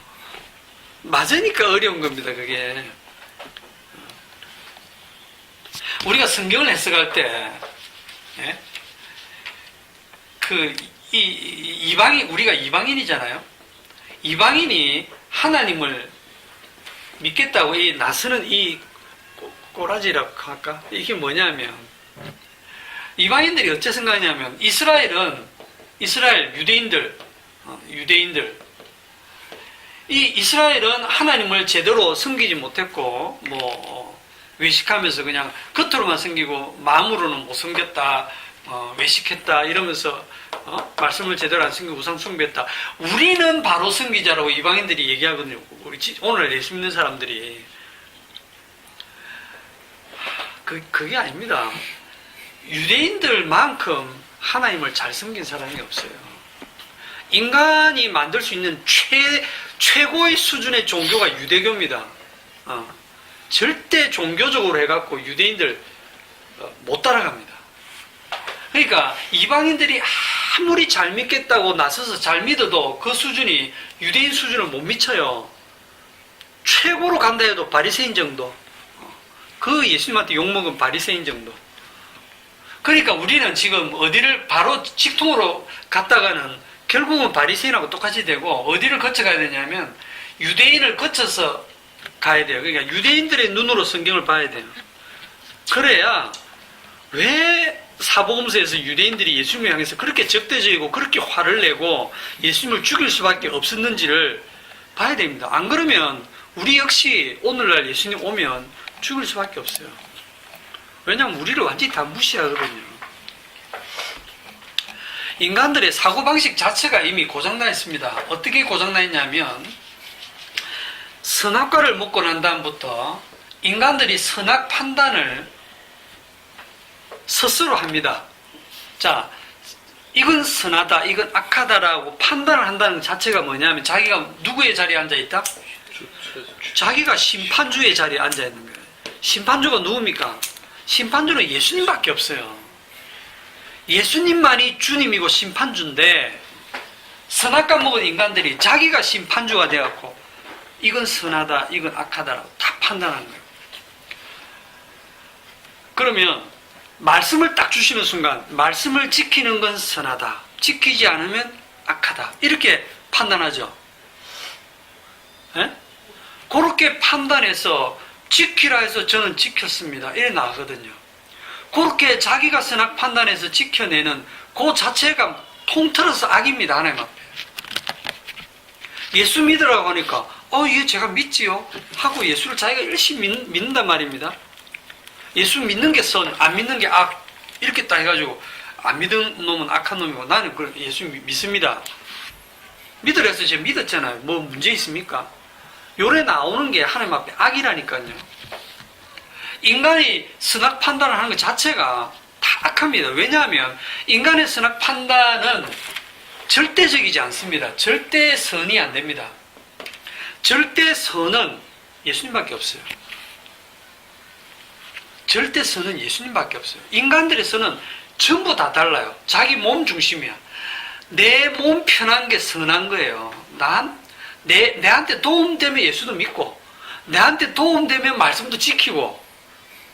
맞으니까 어려운 겁니다, 그게. 우리가 성경을 해석할 때, 예? 우리가 이방인이잖아요. 이방인이 하나님을 믿겠다고 나서는 이 꼬라지라고 할까? 이게 뭐냐면, 이방인들이 어째 생각하냐면, 이스라엘 유대인들, 이스라엘은 하나님을 제대로 섬기지 못했고, 외식하면서 그냥 겉으로만 섬기고, 마음으로는 못 섬겼다, 외식했다, 이러면서, 말씀을 제대로 안 섬기고 우상 숭배했다. 우리는 바로 섬기자라고 이방인들이 얘기하거든요. 오늘 예수 믿는 사람들이. 그게 아닙니다. 유대인들만큼 하나님을 잘 섬긴 사람이 없어요. 인간이 만들 수 있는 최고의 수준의 종교가 유대교입니다. 절대 종교적으로 해갖고 유대인들 못 따라갑니다. 그러니까 이방인들이 아무리 잘 믿겠다고 나서서 잘 믿어도 그 수준이 유대인 수준을 못 미쳐요. 최고로 간다 해도 바리새인 정도. 그 예수님한테 욕먹은 바리새인 정도. 그러니까 우리는 지금 어디를 바로 직통으로 갔다가는 결국은 바리새인하고 똑같이 되고, 어디를 거쳐가야 되냐면 유대인을 거쳐서 가야 돼요. 그러니까 유대인들의 눈으로 성경을 봐야 돼요. 그래야 왜 사복음서에서 유대인들이 예수님을 향해서 그렇게 적대적이고 그렇게 화를 내고 예수님을 죽일 수밖에 없었는지를 봐야 됩니다. 안 그러면 우리 역시 오늘날 예수님 오면 죽일 수밖에 없어요. 왜냐하면 우리를 완전히 다 무시하거든요. 인간들의 사고방식 자체가 이미 고장나 있습니다. 어떻게 고장나 있냐면, 선악과를 먹고 난 다음부터 인간들이 선악 판단을 스스로 합니다. 자, 이건 선하다, 이건 악하다라고 판단을 한다는 자체가 뭐냐면, 자기가 누구의 자리에 앉아있다? 자기가 심판주의 자리에 앉아있는 거예요. 심판주가 누굽니까? 심판주는 예수님밖에 없어요. 예수님만이 주님이고 심판주인데, 선악과 먹은 인간들이 자기가 심판주가 되었고, 이건 선하다, 이건 악하다라고 다 판단하는 거예요. 그러면 말씀을 딱 주시는 순간, 말씀을 지키는 건 선하다, 지키지 않으면 악하다, 이렇게 판단하죠. 예? 그렇게 판단해서 지키라 해서 저는 지켰습니다, 이래 나가거든요. 그렇게 자기가 선악 판단해서 지켜내는 그 자체가 통틀어서 악입니다, 하나님 앞에. 예수 믿으라고 하니까 예, 제가 믿지요 하고 예수를 자기가 열심히 믿는단 말입니다. 예수 믿는 게 선, 안 믿는 게 악, 이렇게 딱 해가지고 안 믿은 놈은 악한 놈이고 나는 예수 믿습니다. 믿으라 해서 제가 믿었잖아요. 뭐 문제 있습니까? 요래 나오는 게 하나님 앞에 악이라니까요. 인간이 선악 판단을 하는 것 자체가 다 악합니다. 왜냐하면 인간의 선악 판단은 절대적이지 않습니다. 절대 선이 안 됩니다. 절대 선은 예수님밖에 없어요. 절대 선은 예수님밖에 없어요. 인간들의 선은 전부 다 달라요. 자기 몸 중심이야. 내 몸 편한 게 선한 거예요. 내한테 도움되면 예수도 믿고, 내한테 도움되면 말씀도 지키고,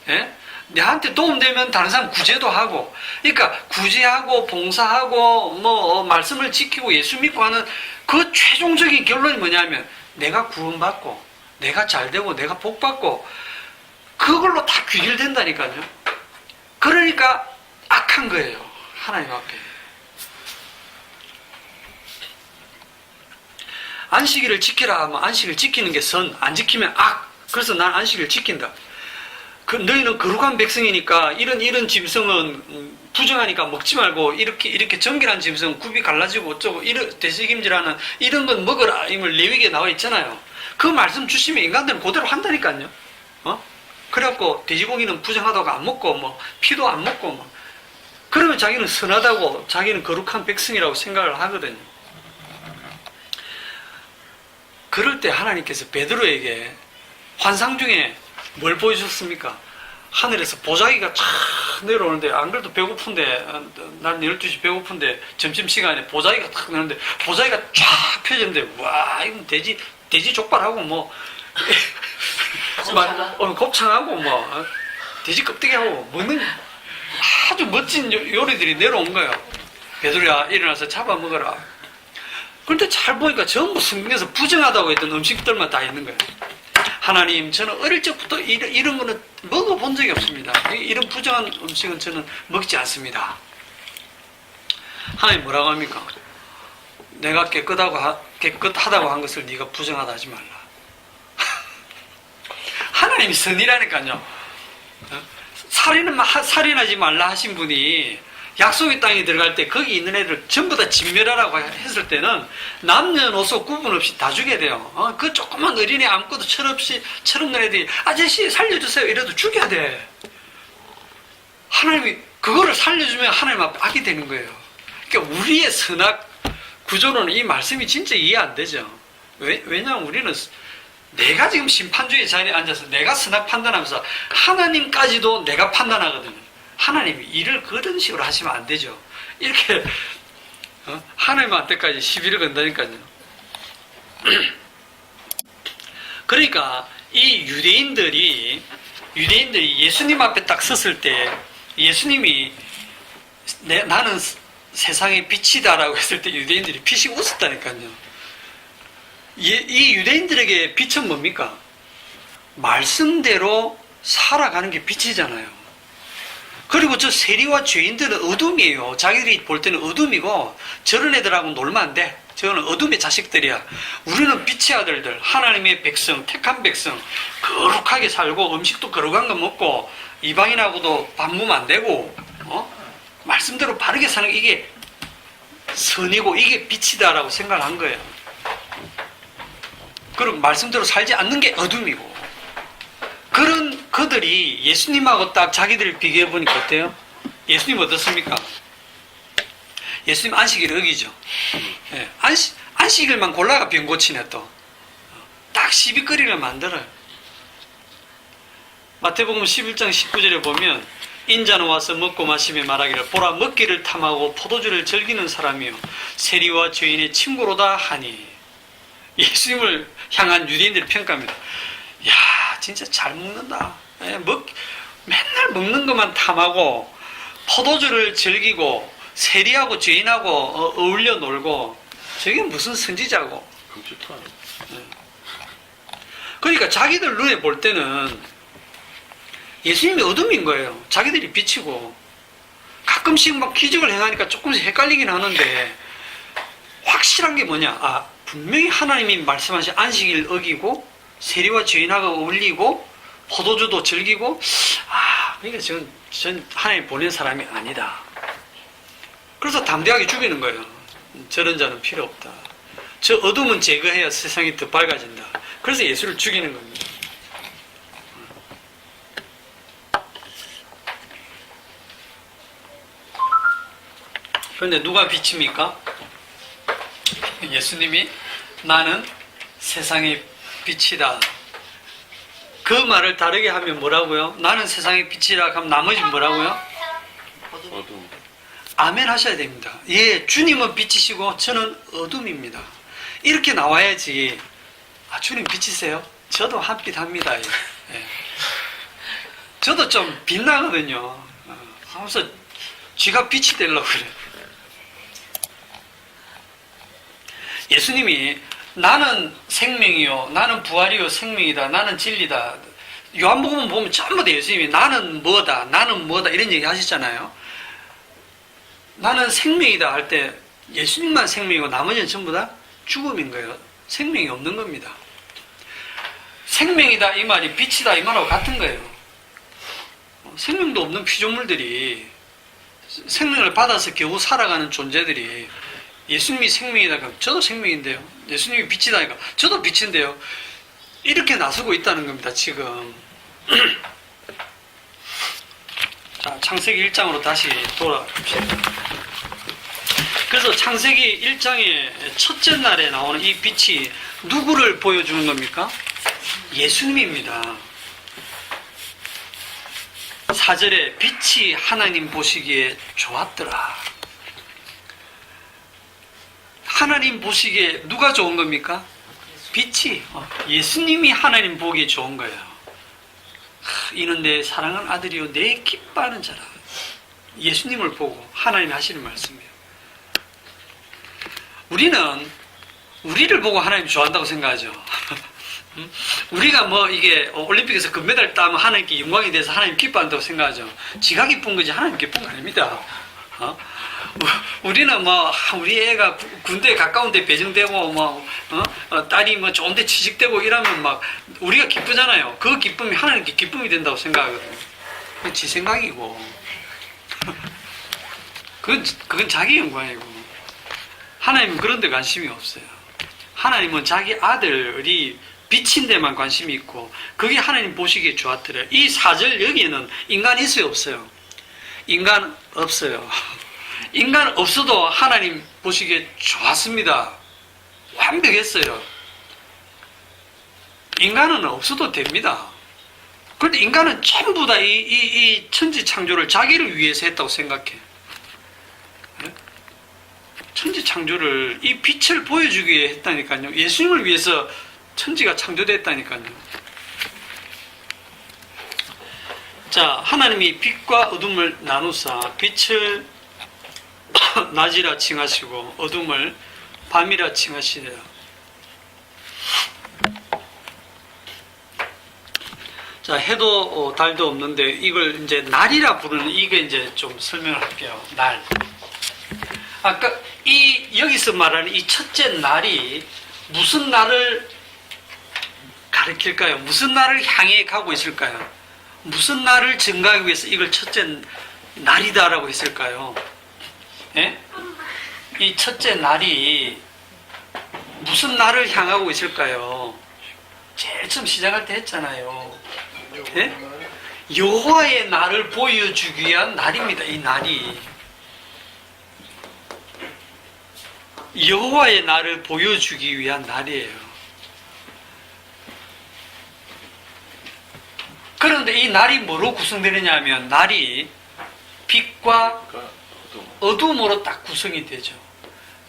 예? 내한테 도움되면 다른 사람 구제도 하고, 그러니까 구제하고 봉사하고 말씀을 지키고 예수 믿고 하는 그 최종적인 결론이 뭐냐면, 내가 구원받고 내가 잘되고 내가 복받고 그걸로 다 귀결된다니까요. 그러니까 악한 거예요, 하나님 앞에. 안식일을 지키라 하면 안식일 지키는 게 선, 안 지키면 악. 그래서 난 안식일 지킨다. 너희는 거룩한 백성이니까 이런 짐승은 부정하니까 먹지 말고 이렇게 정결한 짐승 굽이 갈라지고 어쩌고 이런 되새김질하는 이런 건 먹어라. 이걸 레위기에 나와 있잖아요. 그 말씀 주시면 인간들은 그대로 한다니까요. 그래갖고 돼지고기는 부정하다고 안 먹고 뭐 피도 안 먹고 뭐 그러면 자기는 선하다고 자기는 거룩한 백성이라고 생각을 하거든요. 그럴 때 하나님께서 베드로에게 환상 중에 뭘 보여주셨습니까? 하늘에서 보자기가 쫙 내려오는데 안 그래도 배고픈데 난 12시 배고픈데 점심시간에 보자기가 탁 내려오는데 보자기가 쫙 펴졌는데 와 이건 돼지 족발하고 뭐 곱창하고 뭐 돼지 껍데기하고 먹는 아주 멋진 요리들이 내려온 거예요. 베드로야 일어나서 잡아 먹어라. 그런데 잘 보니까 전부 성경에서 부정하다고 했던 음식들만 다 있는 거예요. 하나님, 저는 어릴 적부터 이런 거는 먹어본 적이 없습니다. 이런 부정한 음식은 저는 먹지 않습니다. 하나님 뭐라고 합니까? 내가 깨끗하다고 한 것을 네가 부정하다 하지 말라. 하나님이 선이라니까요. 살인하지 말라 하신 분이 약속의 땅에 들어갈 때 거기 있는 애들 전부 다 진멸하라고 했을 때는 남녀노소 구분 없이 다 죽여야 돼요. 그 조그만 어린애 아무것도 철없는 애들이 아저씨 살려주세요 이래도 죽여야 돼. 하나님이 그거를 살려주면 하나님 앞에 악이 되는 거예요. 그러니까 우리의 선악 구조로는 이 말씀이 진짜 이해 안 되죠. 왜냐하면 우리는 내가 지금 심판주의 자리에 앉아서 내가 선악 판단하면서 하나님까지도 내가 판단하거든요. 하나님이 일을 그런 식으로 하시면 안 되죠. 이렇게 하나님한테까지 시비를 건다니까요. 그러니까 이 유대인들이 예수님 앞에 딱 섰을 때 예수님이 나는 세상의 빛이다라고 했을 때 유대인들이 피식 웃었다니까요. 이 유대인들에게 빛은 뭡니까? 말씀대로 살아가는 게 빛이잖아요. 그리고 저 세리와 죄인들은 어둠이에요. 자기들이 볼 때는 어둠이고 저런 애들하고 놀면 안 돼. 저는 어둠의 자식들이야. 우리는 빛의 아들들, 하나님의 백성, 택한 백성, 거룩하게 살고 음식도 거룩한 거 먹고 이방인하고도 반문 안 되고 말씀대로 바르게 사는 게 이게 선이고 이게 빛이다라고 생각을 한 거예요. 그리고 말씀대로 살지 않는 게 어둠이고 그런 그들이 예수님하고 딱 자기들을 비교해 보니까 어때요? 예수님 어떻습니까? 예수님 안식일을 어기죠. 예, 안식일만 골라가 병 고치네 또. 딱 시비거리를 만들어요. 마태복음 11장 19절에 보면 인자는 와서 먹고 마시며 말하기를 보라 먹기를 탐하고 포도주를 즐기는 사람이요 세리와 죄인의 친구로다 하니 예수님을 향한 유대인들의 평가입니다. 야 진짜 잘 먹는다. 맨날 먹는 것만 탐하고 포도주를 즐기고 세리하고 죄인하고 어울려 놀고 저게 무슨 선지자고. 그러니까 자기들 눈에 볼 때는 예수님이 어둠인 거예요. 자기들이 빛이고 가끔씩 막 기적을 행하니까 조금씩 헷갈리긴 하는데 확실한 게 뭐냐? 분명히 하나님이 말씀하신 안식일 어기고 세리와 죄인하고 어울리고 포도주도 즐기고 그러니까 전 하나님 보낸 사람이 아니다. 그래서 담대하게 죽이는 거예요. 저런 자는 필요 없다. 저 어둠은 제거해야 세상이 더 밝아진다. 그래서 예수를 죽이는 겁니다. 그런데 누가 빛입니까? 예수님이 나는 세상의 빛이다. 그 말을 다르게 하면 뭐라고요? 나는 세상의 빛이라 하면 나머지 뭐라고요? 어둠. 아멘 하셔야 됩니다. 예, 주님은 빛이시고 저는 어둠입니다. 이렇게 나와야지. 주님 빛이세요? 저도 한빛 합니다. 예. 저도 좀 빛나거든요. 하면서 쥐가 빛이 되려고 그래. 예수님이 나는 생명이요, 나는 부활이요, 생명이다, 나는 진리다. 요한복음 보면 전부 다 예수님이 나는 뭐다, 나는 뭐다 이런 얘기 하시잖아요. 나는 생명이다 할 때 예수님만 생명이고 나머지는 전부 다 죽음인 거예요. 생명이 없는 겁니다. 생명이다 이 말이 빛이다 이 말하고 같은 거예요. 생명도 없는 피조물들이 생명을 받아서 겨우 살아가는 존재들이 예수님이 생명이다 그러면 저도 생명인데요. 예수님이 빛이다니까 저도 빛인데요. 이렇게 나서고 있다는 겁니다. 지금. 자, 창세기 1장으로 다시 돌아갑시다. 그래서 창세기 1장의 첫째 날에 나오는 이 빛이 누구를 보여주는 겁니까? 예수님입니다. 4절에 빛이 하나님 보시기에 좋았더라. 하나님 보시기에 누가 좋은 겁니까? 빛이. 예수님이 하나님 보기에 좋은 거예요. 이는 내 사랑하는 아들이요 내 기뻐하는 자라. 예수님을 보고 하나님이 하시는 말씀이에요. 우리는 우리를 보고 하나님 좋아한다고 생각하죠. 우리가 뭐 이게 올림픽에서 금메달 따면 하나님께 영광이 돼서 하나님 기뻐한다고 생각하죠. 지가 기쁜 거지 하나님 기쁜 거 아닙니다. 우리는 뭐 우리 애가 군대에 가까운데 배정되고 뭐 딸이 뭐 좋은데 취직되고 이러면 막 우리가 기쁘잖아요. 그 기쁨이 하나님께 기쁨이 된다고 생각하거든요. 그건 지 생각이고 그건 자기 영광이고 하나님은 그런 데 관심이 없어요. 하나님은 자기 아들이 빛인 데만 관심이 있고 그게 하나님 보시기에 좋았더래요. 이 4절 여기에는 인간 있어요 없어요? 인간 없어요. 인간 없어도 하나님 보시기에 좋았습니다. 완벽했어요. 인간은 없어도 됩니다. 그런데 인간은 전부 다 이 천지 창조를 자기를 위해서 했다고 생각해. 천지 창조를 이 빛을 보여주기 위해 했다니까요. 예수님을 위해서 천지가 창조됐다니까요. 자, 하나님이 빛과 어둠을 나누사 빛을 낮이라 칭하시고 어둠을 밤이라 칭하시리라. 자, 해도 달도 없는데 이걸 이제 날이라 부르는 이게 이제 좀 설명을 할게요. 날. 아까 여기서 말하는 이 첫째 날이 무슨 날을 가리킬까요? 무슨 날을 향해 가고 있을까요? 무슨 날을 증가하기 위해서 이걸 첫째 날이다라고 했을까요? 예? 이 첫째 날이 무슨 날을 향하고 있을까요? 제일 처음 시작할 때 했잖아요. 예? 여호와의 날을 보여주기 위한 날입니다. 이 날이 여호와의 날을 보여주기 위한 날이에요. 그런데 이 날이 뭐로 구성되느냐 하면 날이 빛과 어둠으로 딱 구성이 되죠.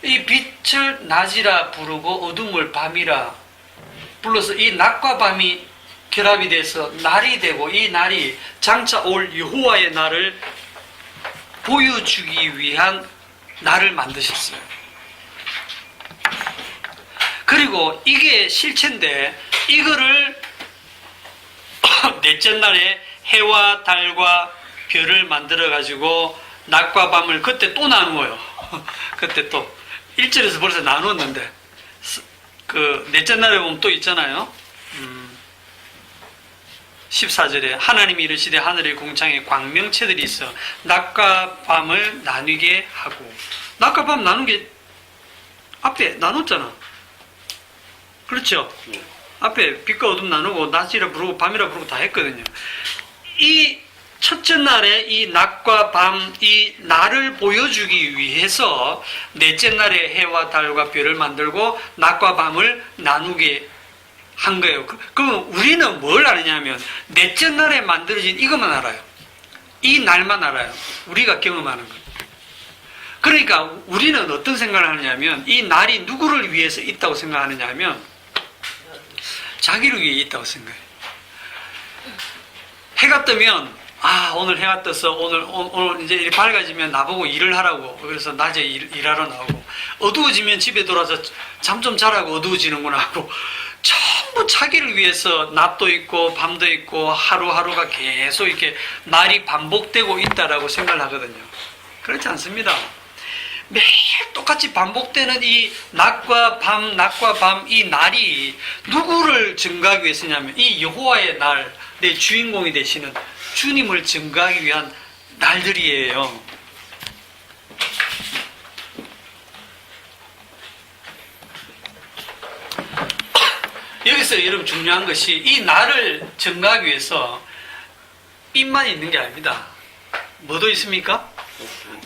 이 빛을 낮이라 부르고 어둠을 밤이라 불러서 이 낮과 밤이 결합이 돼서 날이 되고 이 날이 장차 올 여호와의 날을 보여주기 위한 날을 만드셨어요. 그리고 이게 실체인데 이거를 넷째 날에 해와 달과 별을 만들어 가지고 낮과 밤을 그때 또 나누어요. 그때 또 1절에서 벌써 나누었는데 그 넷째 날에 보면 또 있잖아요. 14절에 하나님이 이르시되 하늘의 궁창에 광명체들이 있어 낮과 밤을 나누게 하고. 낮과 밤 나눈 게 앞에 나눴잖아. 그렇죠? 앞에 빛과 어둠 나누고 낮이라 부르고 밤이라 부르고 다 했거든요. 이 첫째 날에 이 낮과 밤, 이 날을 보여주기 위해서 넷째 날에 해와 달과 별을 만들고 낮과 밤을 나누게 한 거예요. 그럼 우리는 뭘 아느냐면 넷째 날에 만들어진 이것만 알아요. 이 날만 알아요. 우리가 경험하는 것. 그러니까 우리는 어떤 생각을 하느냐면 이 날이 누구를 위해서 있다고 생각하느냐 하면 자기를 위해 있다고 생각해요. 해가 뜨면 오늘 해가 떠서 오늘 이제 이렇게 밝아지면 나보고 일을 하라고. 그래서 낮에 일하러 나오고 어두워지면 집에 돌아서 잠 좀 자라고 어두워지는구나 하고 전부 자기를 위해서 낮도 있고 밤도 있고 하루하루가 계속 이렇게 날이 반복되고 있다라고 생각을 하거든요. 그렇지 않습니다. 매일 똑같이 반복되는 이 낮과 밤 이 날이 누구를 증가하기 위해서냐면 이 여호와의 날, 내 주인공이 되시는 주님을 증거하기 위한 날들이에요. 여기서 여러분 중요한 것이 이 날을 증거하기 위해서 빛만 있는 게 아닙니다. 뭐도 있습니까?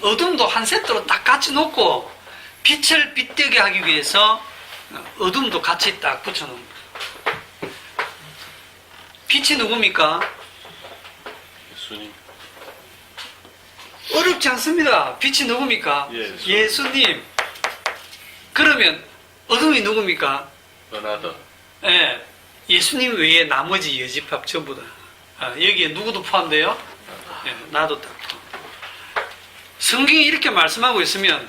어둠도 한 세트로 딱 같이 놓고 빛을 빛되게 하기 위해서 어둠도 같이 딱 붙여놓은 거예요. 빛이 누굽니까? 예수님. 어렵지 않습니다. 빛이 누굽니까? 예수님. 그러면 어둠이 누굽니까? 너나더. 예, 예수님 외에 나머지 여집합 전부 다. 여기에 누구도 포함돼요? 예, 나도 딱 포함. 성경이 이렇게 말씀하고 있으면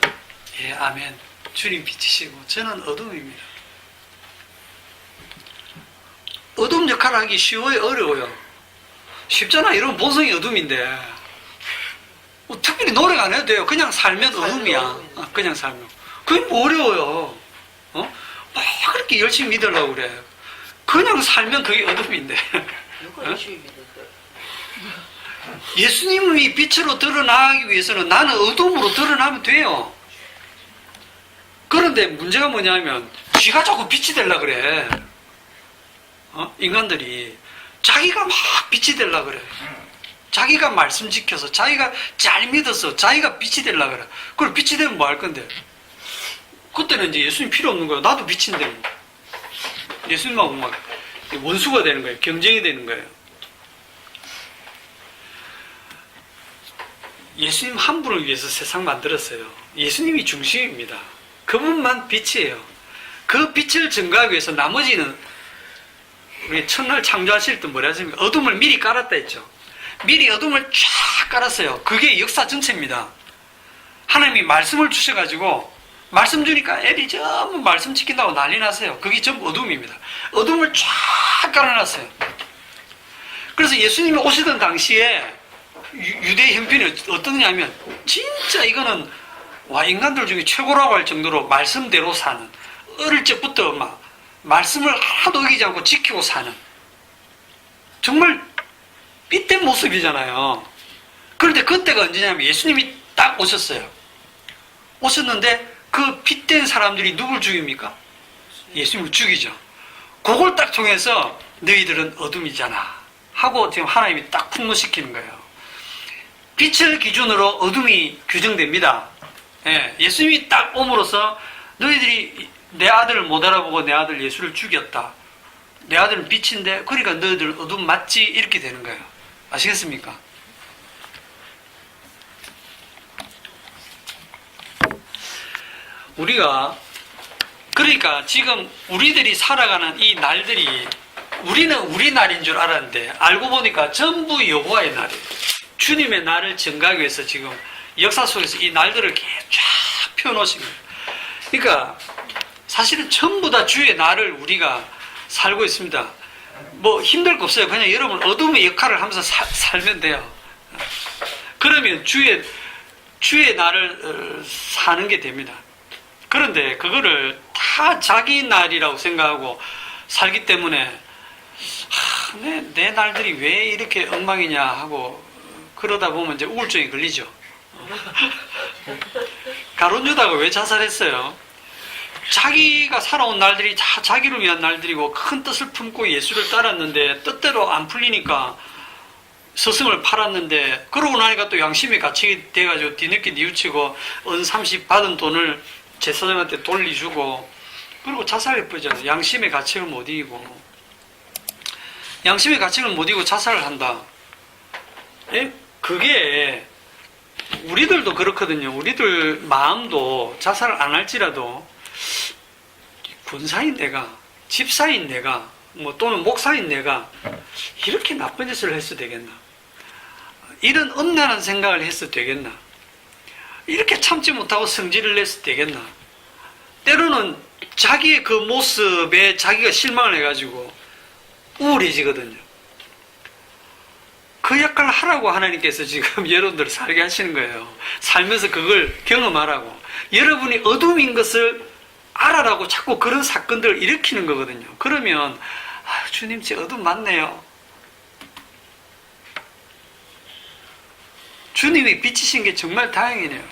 예, 아멘. 주님 빛이시고 저는 어둠입니다. 어둠 역할을 하기 쉬워요? 어려워요? 쉽잖아. 이런 본성이 어둠인데 뭐 특별히 노력 안 해도 돼요. 그냥 살면 어둠이야. 그냥 살면. 그게 뭐 어려워요? 막 그렇게 열심히 믿으려고 그래. 그냥 살면 그게 어둠인데. 누가 열심히 믿는데? 예수님이 빛으로 드러나기 위해서는 나는 어둠으로 드러나면 돼요. 그런데 문제가 뭐냐면 쥐가 자꾸 빛이 되려고 그래. 인간들이 자기가 막 빛이 되려고 그래. 자기가 말씀 지켜서 자기가 잘 믿어서 자기가 빛이 되려고 그래. 그럼 빛이 되면 뭐 할 건데? 그때는 이제 예수님 필요 없는 거예요. 나도 빛인데. 예수님하고 막 원수가 되는 거예요. 경쟁이 되는 거예요. 예수님 한 분을 위해서 세상 만들었어요. 예수님이 중심입니다. 그분만 빛이에요. 그 빛을 증거하기 위해서 나머지는 우리 첫날 창조하실 때 뭐라 했습니까? 어둠을 미리 깔았다 했죠. 미리 어둠을 쫙 깔았어요. 그게 역사 전체입니다. 하나님이 말씀을 주셔가지고 말씀 주니까 애들이 전부 말씀 지킨다고 난리 났어요. 그게 전부 어둠입니다. 어둠을 쫙 깔아놨어요. 그래서 예수님이 오시던 당시에 유대 형편이 어떠냐면 진짜 이거는 와 인간들 중에 최고라고 할 정도로 말씀대로 사는 어릴 적부터 막 말씀을 하나도 어기지 않고 지키고 사는 정말 빛된 모습이잖아요. 그런데 그때가 언제냐면 예수님이 딱 오셨어요. 오셨는데 그 빛된 사람들이 누굴 죽입니까? 예수님을 죽이죠. 그걸 딱 통해서 너희들은 어둠이잖아 하고 지금 하나님이 딱 풍부시키는 거예요. 빛을 기준으로 어둠이 규정됩니다. 예, 예수님이 딱 옴으로써 너희들이 내 아들을 못 알아보고 내 아들 예수를 죽였다. 내 아들은 빛인데 그러니까 너희들 어둠 맞지? 이렇게 되는 거예요. 아시겠습니까? 우리가 그러니까 지금 우리들이 살아가는 이 날들이 우리는 우리 날인 줄 알았는데 알고 보니까 전부 여호와의 날이에요. 주님의 날을 증가하기 위해서 지금 역사 속에서 이 날들을 쫙 펴놓으신 거예요. 그러니까 사실은 전부 다 주의 날을 우리가 살고 있습니다. 뭐 힘들 거 없어요. 그냥 여러분 어둠의 역할을 하면서 살면 돼요. 그러면 주의 날을 사는 게 됩니다. 그런데 그거를 다 자기 날이라고 생각하고 살기 때문에 내 날들이 왜 이렇게 엉망이냐 하고 그러다 보면 이제 우울증이 걸리죠. 가룟 유다가 왜 자살했어요? 자기가 살아온 날들이 다 자기를 위한 날들이고 큰 뜻을 품고 예수를 따랐는데 뜻대로 안 풀리니까 스승을 팔았는데 그러고 나니까 또 양심이 갇히게 돼가지고 뒤늦게 뉘우치고 은 30 받은 돈을 제사장한테 돌려주고 그리고 자살해버리잖아요. 양심의 가책을 못 이기고 양심의 가책을 못 이기고 자살을 한다. 예? 그게 우리들도 그렇거든요. 우리들 마음도 자살을 안 할지라도 군사인 내가 집사인 내가 뭐 또는 목사인 내가 이렇게 나쁜 짓을 해서 되겠나? 이런 엄란한 생각을 해서 되겠나? 이렇게 참지 못하고 성질을 내서 되겠나? 때로는 자기의 그 모습에 자기가 실망을 해가지고 우울해지거든요. 그 역할을 하라고 하나님께서 지금 여러분들을 살게 하시는 거예요. 살면서 그걸 경험하라고. 여러분이 어둠인 것을 알아라고 자꾸 그런 사건들을 일으키는 거거든요. 그러면 주님 제 어둠 맞네요. 주님이 비치신 게 정말 다행이네요.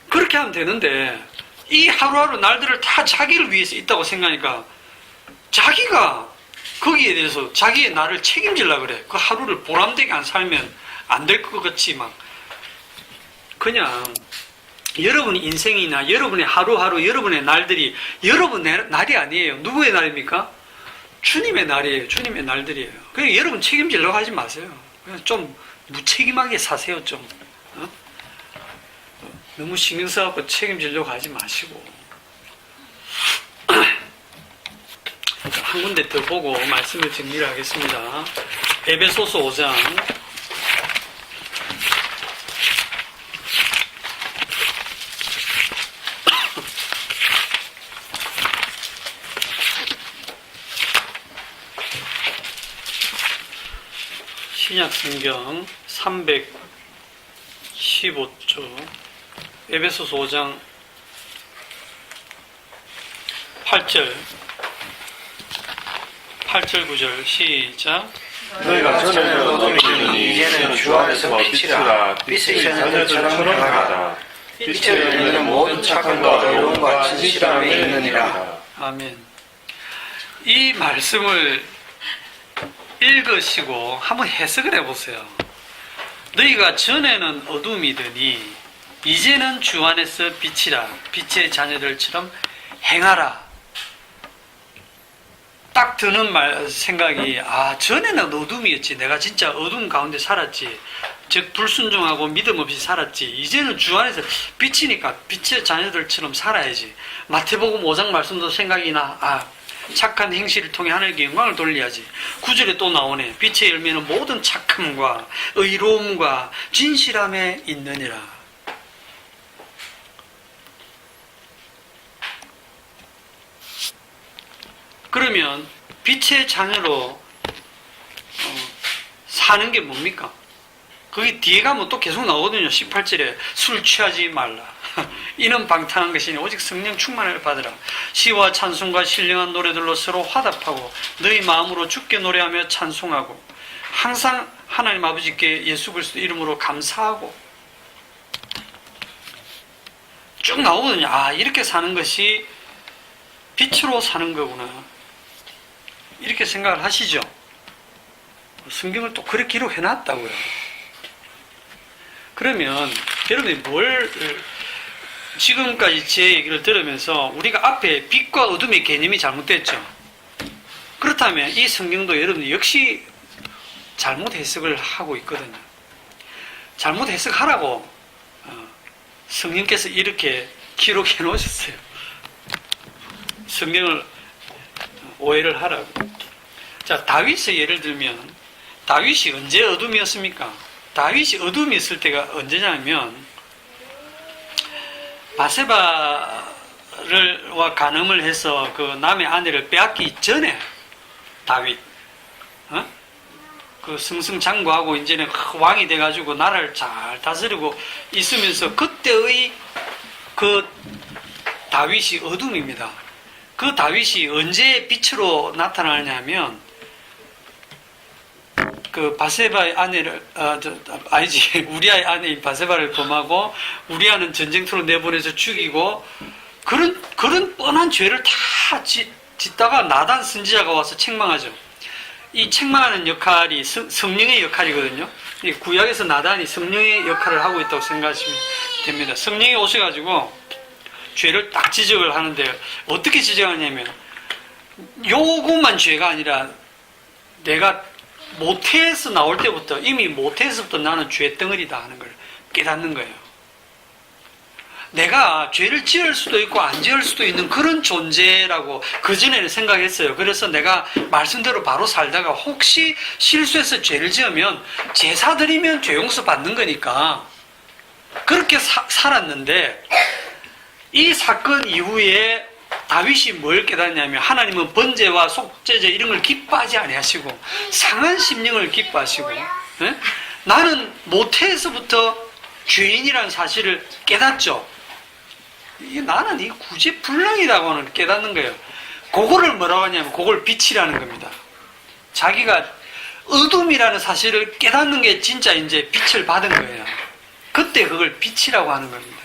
그렇게 하면 되는데 이 하루하루 날들을 다 자기를 위해서 있다고 생각하니까 자기가 거기에 대해서 자기의 나를 책임지려고 그래. 그 하루를 보람되게 안 살면 안 될 것 같이 막 그냥 여러분의 인생이나 여러분의 하루하루 여러분의 날들이 여러분의 날이 아니에요. 누구의 날입니까? 주님의 날이에요. 주님의 날들이에요. 그러니까 여러분 책임지려고 하지 마세요. 그냥 좀 무책임하게 사세요. 좀 너무 신경 써갖고 책임지려고 하지 마시고 한 군데 더 보고 말씀을 정리를 하겠습니다. 에베소서 5장 '신약성경 315쪽 에베소서 5장 8절 9절 시작. 너희가 전에는 어둠이니 이제는 주 안에서 빛이라. 빛의 자녀들처럼 행하라. 빛의 열매는 모든 착함과 의로움과 진실함에 있느니라. 아멘. 이 말씀을 읽으시고 한번 해석을 해보세요. 너희가 전에는 어둠이더니 이제는 주 안에서 빛이라. 빛의 자녀들처럼 행하라. 딱 드는 생각이 전에는 어둠이었지. 내가 진짜 어둠 가운데 살았지. 즉 불순종하고 믿음 없이 살았지. 이제는 주 안에서 빛이니까 빛의 자녀들처럼 살아야지. 마태복음 5장 말씀도 생각이 나. 착한 행실을 통해 하나님께 영광을 돌려야지. 9절에 또 나오네. 빛의 열매는 모든 착함과 의로움과 진실함에 있느니라. 그러면 빛의 자녀로 사는 게 뭡니까? 거기 뒤에 가면 또 계속 나오거든요. 18절에 술 취하지 말라. 이는 방탕한 것이니 오직 성령 충만을 받으라. 시와 찬송과 신령한 노래들로 서로 화답하고 너희 마음으로 주께 노래하며 찬송하고 항상 하나님 아버지께 예수 그리스도 이름으로 감사하고 쭉 나오거든요. 이렇게 사는 것이 빛으로 사는 거구나. 이렇게 생각을 하시죠? 성경을 또 그렇게 기록해놨다고요. 그러면 여러분이 지금까지 제 얘기를 들으면서 우리가 앞에 빛과 어둠의 개념이 잘못됐죠? 그렇다면 이 성경도 여러분 역시 잘못 해석을 하고 있거든요. 잘못 해석하라고 성령께서 이렇게 기록해 놓으셨어요. 성경을 오해를 하라고. 자, 다윗의 예를 들면 다윗이 언제 어둠이었습니까? 다윗이 어둠이 있을 때가 언제냐면 바세바와 간음을 해서 그 남의 아내를 빼앗기 전에 다윗 그 승승장구하고 이제는 왕이 돼가지고 나라를 잘 다스리고 있으면서 그때의 그 다윗이 어둠입니다. 그 다윗이 언제 빛으로 나타나냐면 그 바세바의 아내를 우리아의 아내인 바세바를 범하고 우리아는 전쟁터로 내보내서 죽이고 그런 뻔한 죄를 다 짓다가 나단 선지자가 와서 책망하죠. 이 책망하는 역할이 성령의 역할이거든요. 구약에서 나단이 성령의 역할을 하고 있다고 생각하시면 됩니다. 성령이 오셔가지고 죄를 딱 지적을 하는데 어떻게 지적하냐면 요것만 죄가 아니라 내가 모태에서 나올 때부터 이미 모태에서부터 나는 죄덩어리다 하는 걸 깨닫는 거예요. 내가 죄를 지을 수도 있고 안 지을 수도 있는 그런 존재라고 그전에는 생각했어요. 그래서 내가 말씀대로 바로 살다가 혹시 실수해서 죄를 지으면 제사 드리면 죄 용서 받는 거니까 그렇게 살았는데 이 사건 이후에 다윗이 뭘 깨닫냐면 하나님은 번제와 속죄제 이런 걸 기뻐하지 아니하시고 상한 심령을 기뻐하시고 나는 모태에서부터 죄인이라는 사실을 깨닫죠. 나는 이 구제불능이라고 하는 깨닫는 거예요. 그거를 뭐라고 하냐면 그걸 빛이라는 겁니다. 자기가 어둠이라는 사실을 깨닫는 게 진짜 이제 빛을 받은 거예요. 그때 그걸 빛이라고 하는 겁니다.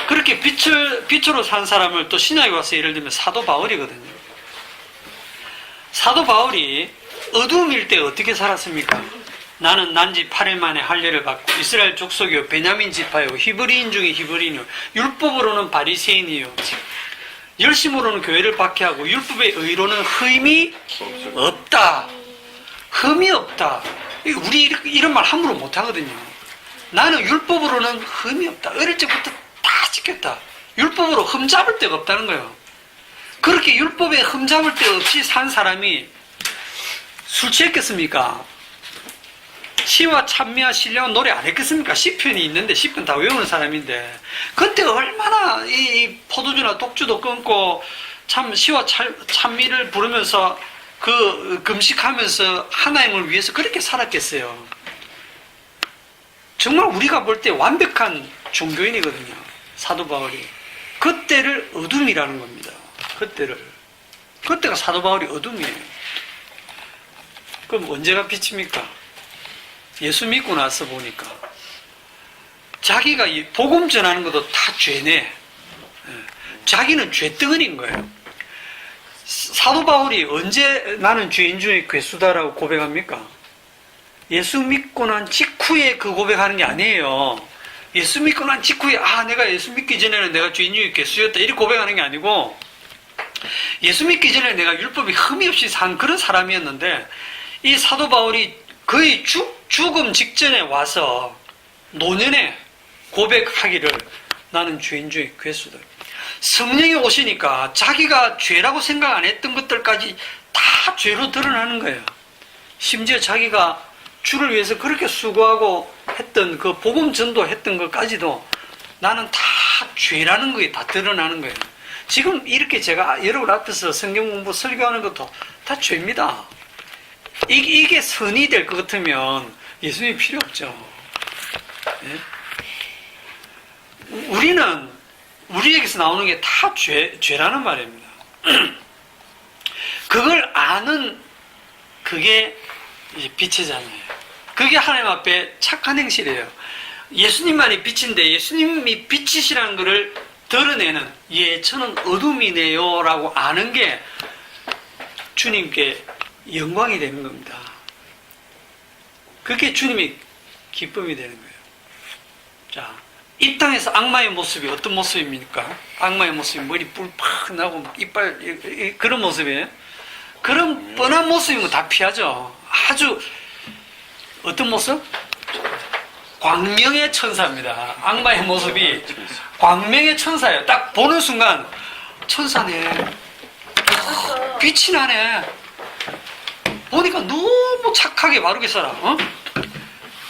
그렇게 빛으로 산 사람을 또 신약에 와서 예를 들면 사도 바울이거든요. 사도 바울이 어둠일 때 어떻게 살았습니까? 나는 난지 8일 만에 할례를 받고 이스라엘 족속이요 베냐민 지파요 히브리인 중에 히브리인이요 율법으로는 바리새인이요 열심으로는 교회를 박해하고 율법의 의로는 흠이 없다. 흠이 없다. 우리 이런 말 함부로 못 하거든요. 나는 율법으로는 흠이 없다. 어릴 적부터 다 지켰다. 율법으로 흠 잡을 데가 없다는 거예요. 그렇게 율법에 흠 잡을 데 없이 산 사람이 술 취했겠습니까? 시와 찬미와 신령은 노래 안 했겠습니까? 시편이 있는데 시편 다 외우는 사람인데 그때 얼마나 이 포도주나 독주도 끊고 참 시와 찬미를 부르면서 그 금식하면서 하나님을 위해서 그렇게 살았겠어요. 정말 우리가 볼 때 완벽한 종교인이거든요. 사도 바울이. 그때를 어둠이라는 겁니다. 그때가 사도 바울이 어둠이에요. 그럼 언제가 빛입니까? 예수 믿고 나서 보니까 자기가 이 복음 전하는 것도 다 죄네. 자기는 죄덩어리인 거예요. 사도 바울이 언제 나는 죄인 중에 괴수다라고 고백합니까? 예수 믿고 난 직후에 그 고백하는 게 아니에요. 예수 믿고 난 직후에 내가 예수 믿기 전에는 내가 죄인 중에 괴수였다 이렇게 고백하는 게 아니고 예수 믿기 전에 내가 율법이 흠이 없이 산 그런 사람이었는데 이 사도 바울이 거의 죽음 직전에 와서 노년에 고백하기를 나는 죄인 중에 괴수다. 성령이 오시니까 자기가 죄라고 생각 안 했던 것들까지 다 죄로 드러나는 거예요. 심지어 자기가 주를 위해서 그렇게 수고하고 했던 그 복음 전도했던 것까지도 나는 다 죄라는 게 다 드러나는 거예요. 지금 이렇게 제가 여러분 앞에서 성경 공부 설교하는 것도 다 죄입니다. 이게 선이 될 것 같으면 예수님이 필요 없죠. 네? 우리에게서 나오는 게 다 죄라는 말입니다. 그걸 아는 그게 이제 빛이잖아요. 그게 하나님 앞에 착한 행실이에요. 예수님만이 빛인데 예수님이 빛이시라는 것을 드러내는 저는 어둠이네요 라고 아는 게 주님께 영광이 되는 겁니다. 그게 주님의 기쁨이 되는 거예요. 자, 이 땅에서 악마의 모습이 어떤 모습입니까? 악마의 모습이 머리 뿔 팍 나고 이빨 그런 모습이에요. 그런 뻔한 모습이면 다 피하죠. 아주 어떤 모습? 광명의 천사입니다. 악마의 모습이 광명의 천사예요. 딱 보는 순간 천사네. 빛이 나네. 보니까 너무 착하게 바르게 살아.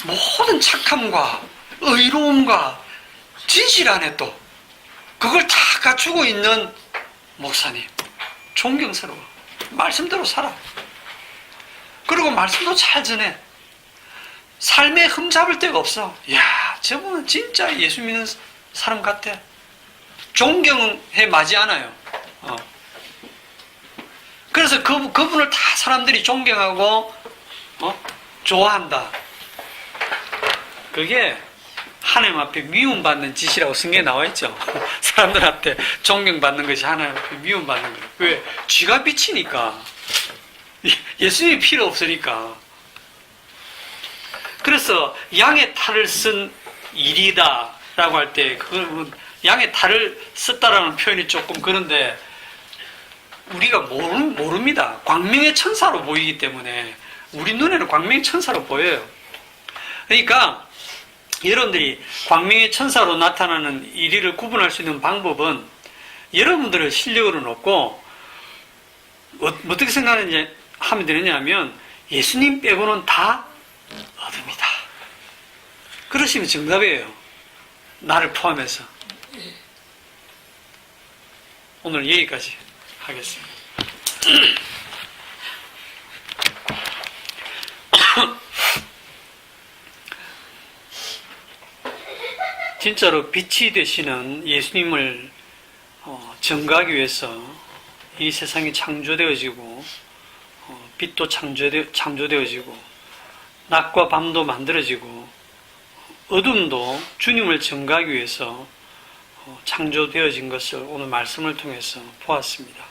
모든 착함과 의로움과 진실하네 또. 그걸 다 갖추고 있는 목사님. 존경스러워. 말씀대로 살아. 그리고 말씀도 잘 전해. 삶에 흠잡을 데가 없어. 이야, 저분은 진짜 예수 믿는 사람 같아. 존경해 마지 않아요. 그래서 그분을 다 사람들이 존경하고 좋아한다. 그게 하나님 앞에 미움받는 짓이라고 성경에 나와 있죠. 사람들한테 존경받는 것이 하나님 앞에 미움받는 거예요. 왜? 쥐가 비치니까. 예수님이 필요 없으니까. 그래서 양의 탈을 쓴 일이다 라고 할 때 그건 양의 탈을 썼다라는 표현이 조금 그런데 우리가 모릅니다. 광명의 천사로 보이기 때문에 우리 눈에는 광명의 천사로 보여요. 그러니까 여러분들이 광명의 천사로 나타나는 이리를 구분할 수 있는 방법은 여러분들의 실력으로는 없고 어떻게 생각하는지 하면 되느냐면 예수님 빼고는 다 어둠이다. 그러시면 정답이에요. 나를 포함해서. 오늘 여기까지 하겠습니다. 진짜로 빛이 되시는 예수님을 전가하기 위해서 이 세상이 창조되어지고 빛도 창조되어지고 낮과 밤도 만들어지고 어둠도 주님을 증거하기 위해서 창조되어진 것을 오늘 말씀을 통해서 보았습니다.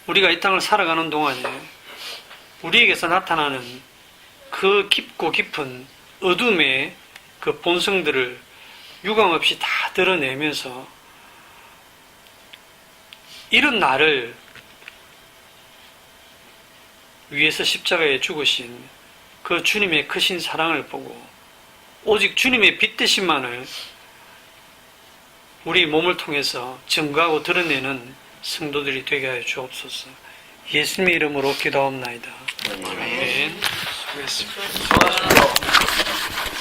우리가 이 땅을 살아가는 동안에 우리에게서 나타나는 그 깊고 깊은 어둠의 그 본성들을 유감없이 다 드러내면서 이런 나를 위에서 십자가에 죽으신 그 주님의 크신 사랑을 보고 오직 주님의 빛 되심만을 우리 몸을 통해서 증거하고 드러내는 성도들이 되게 하여 주옵소서. 예수님의 이름으로 기도하옵나이다. 아멘. 수고했습니다. 수고하셨습니다.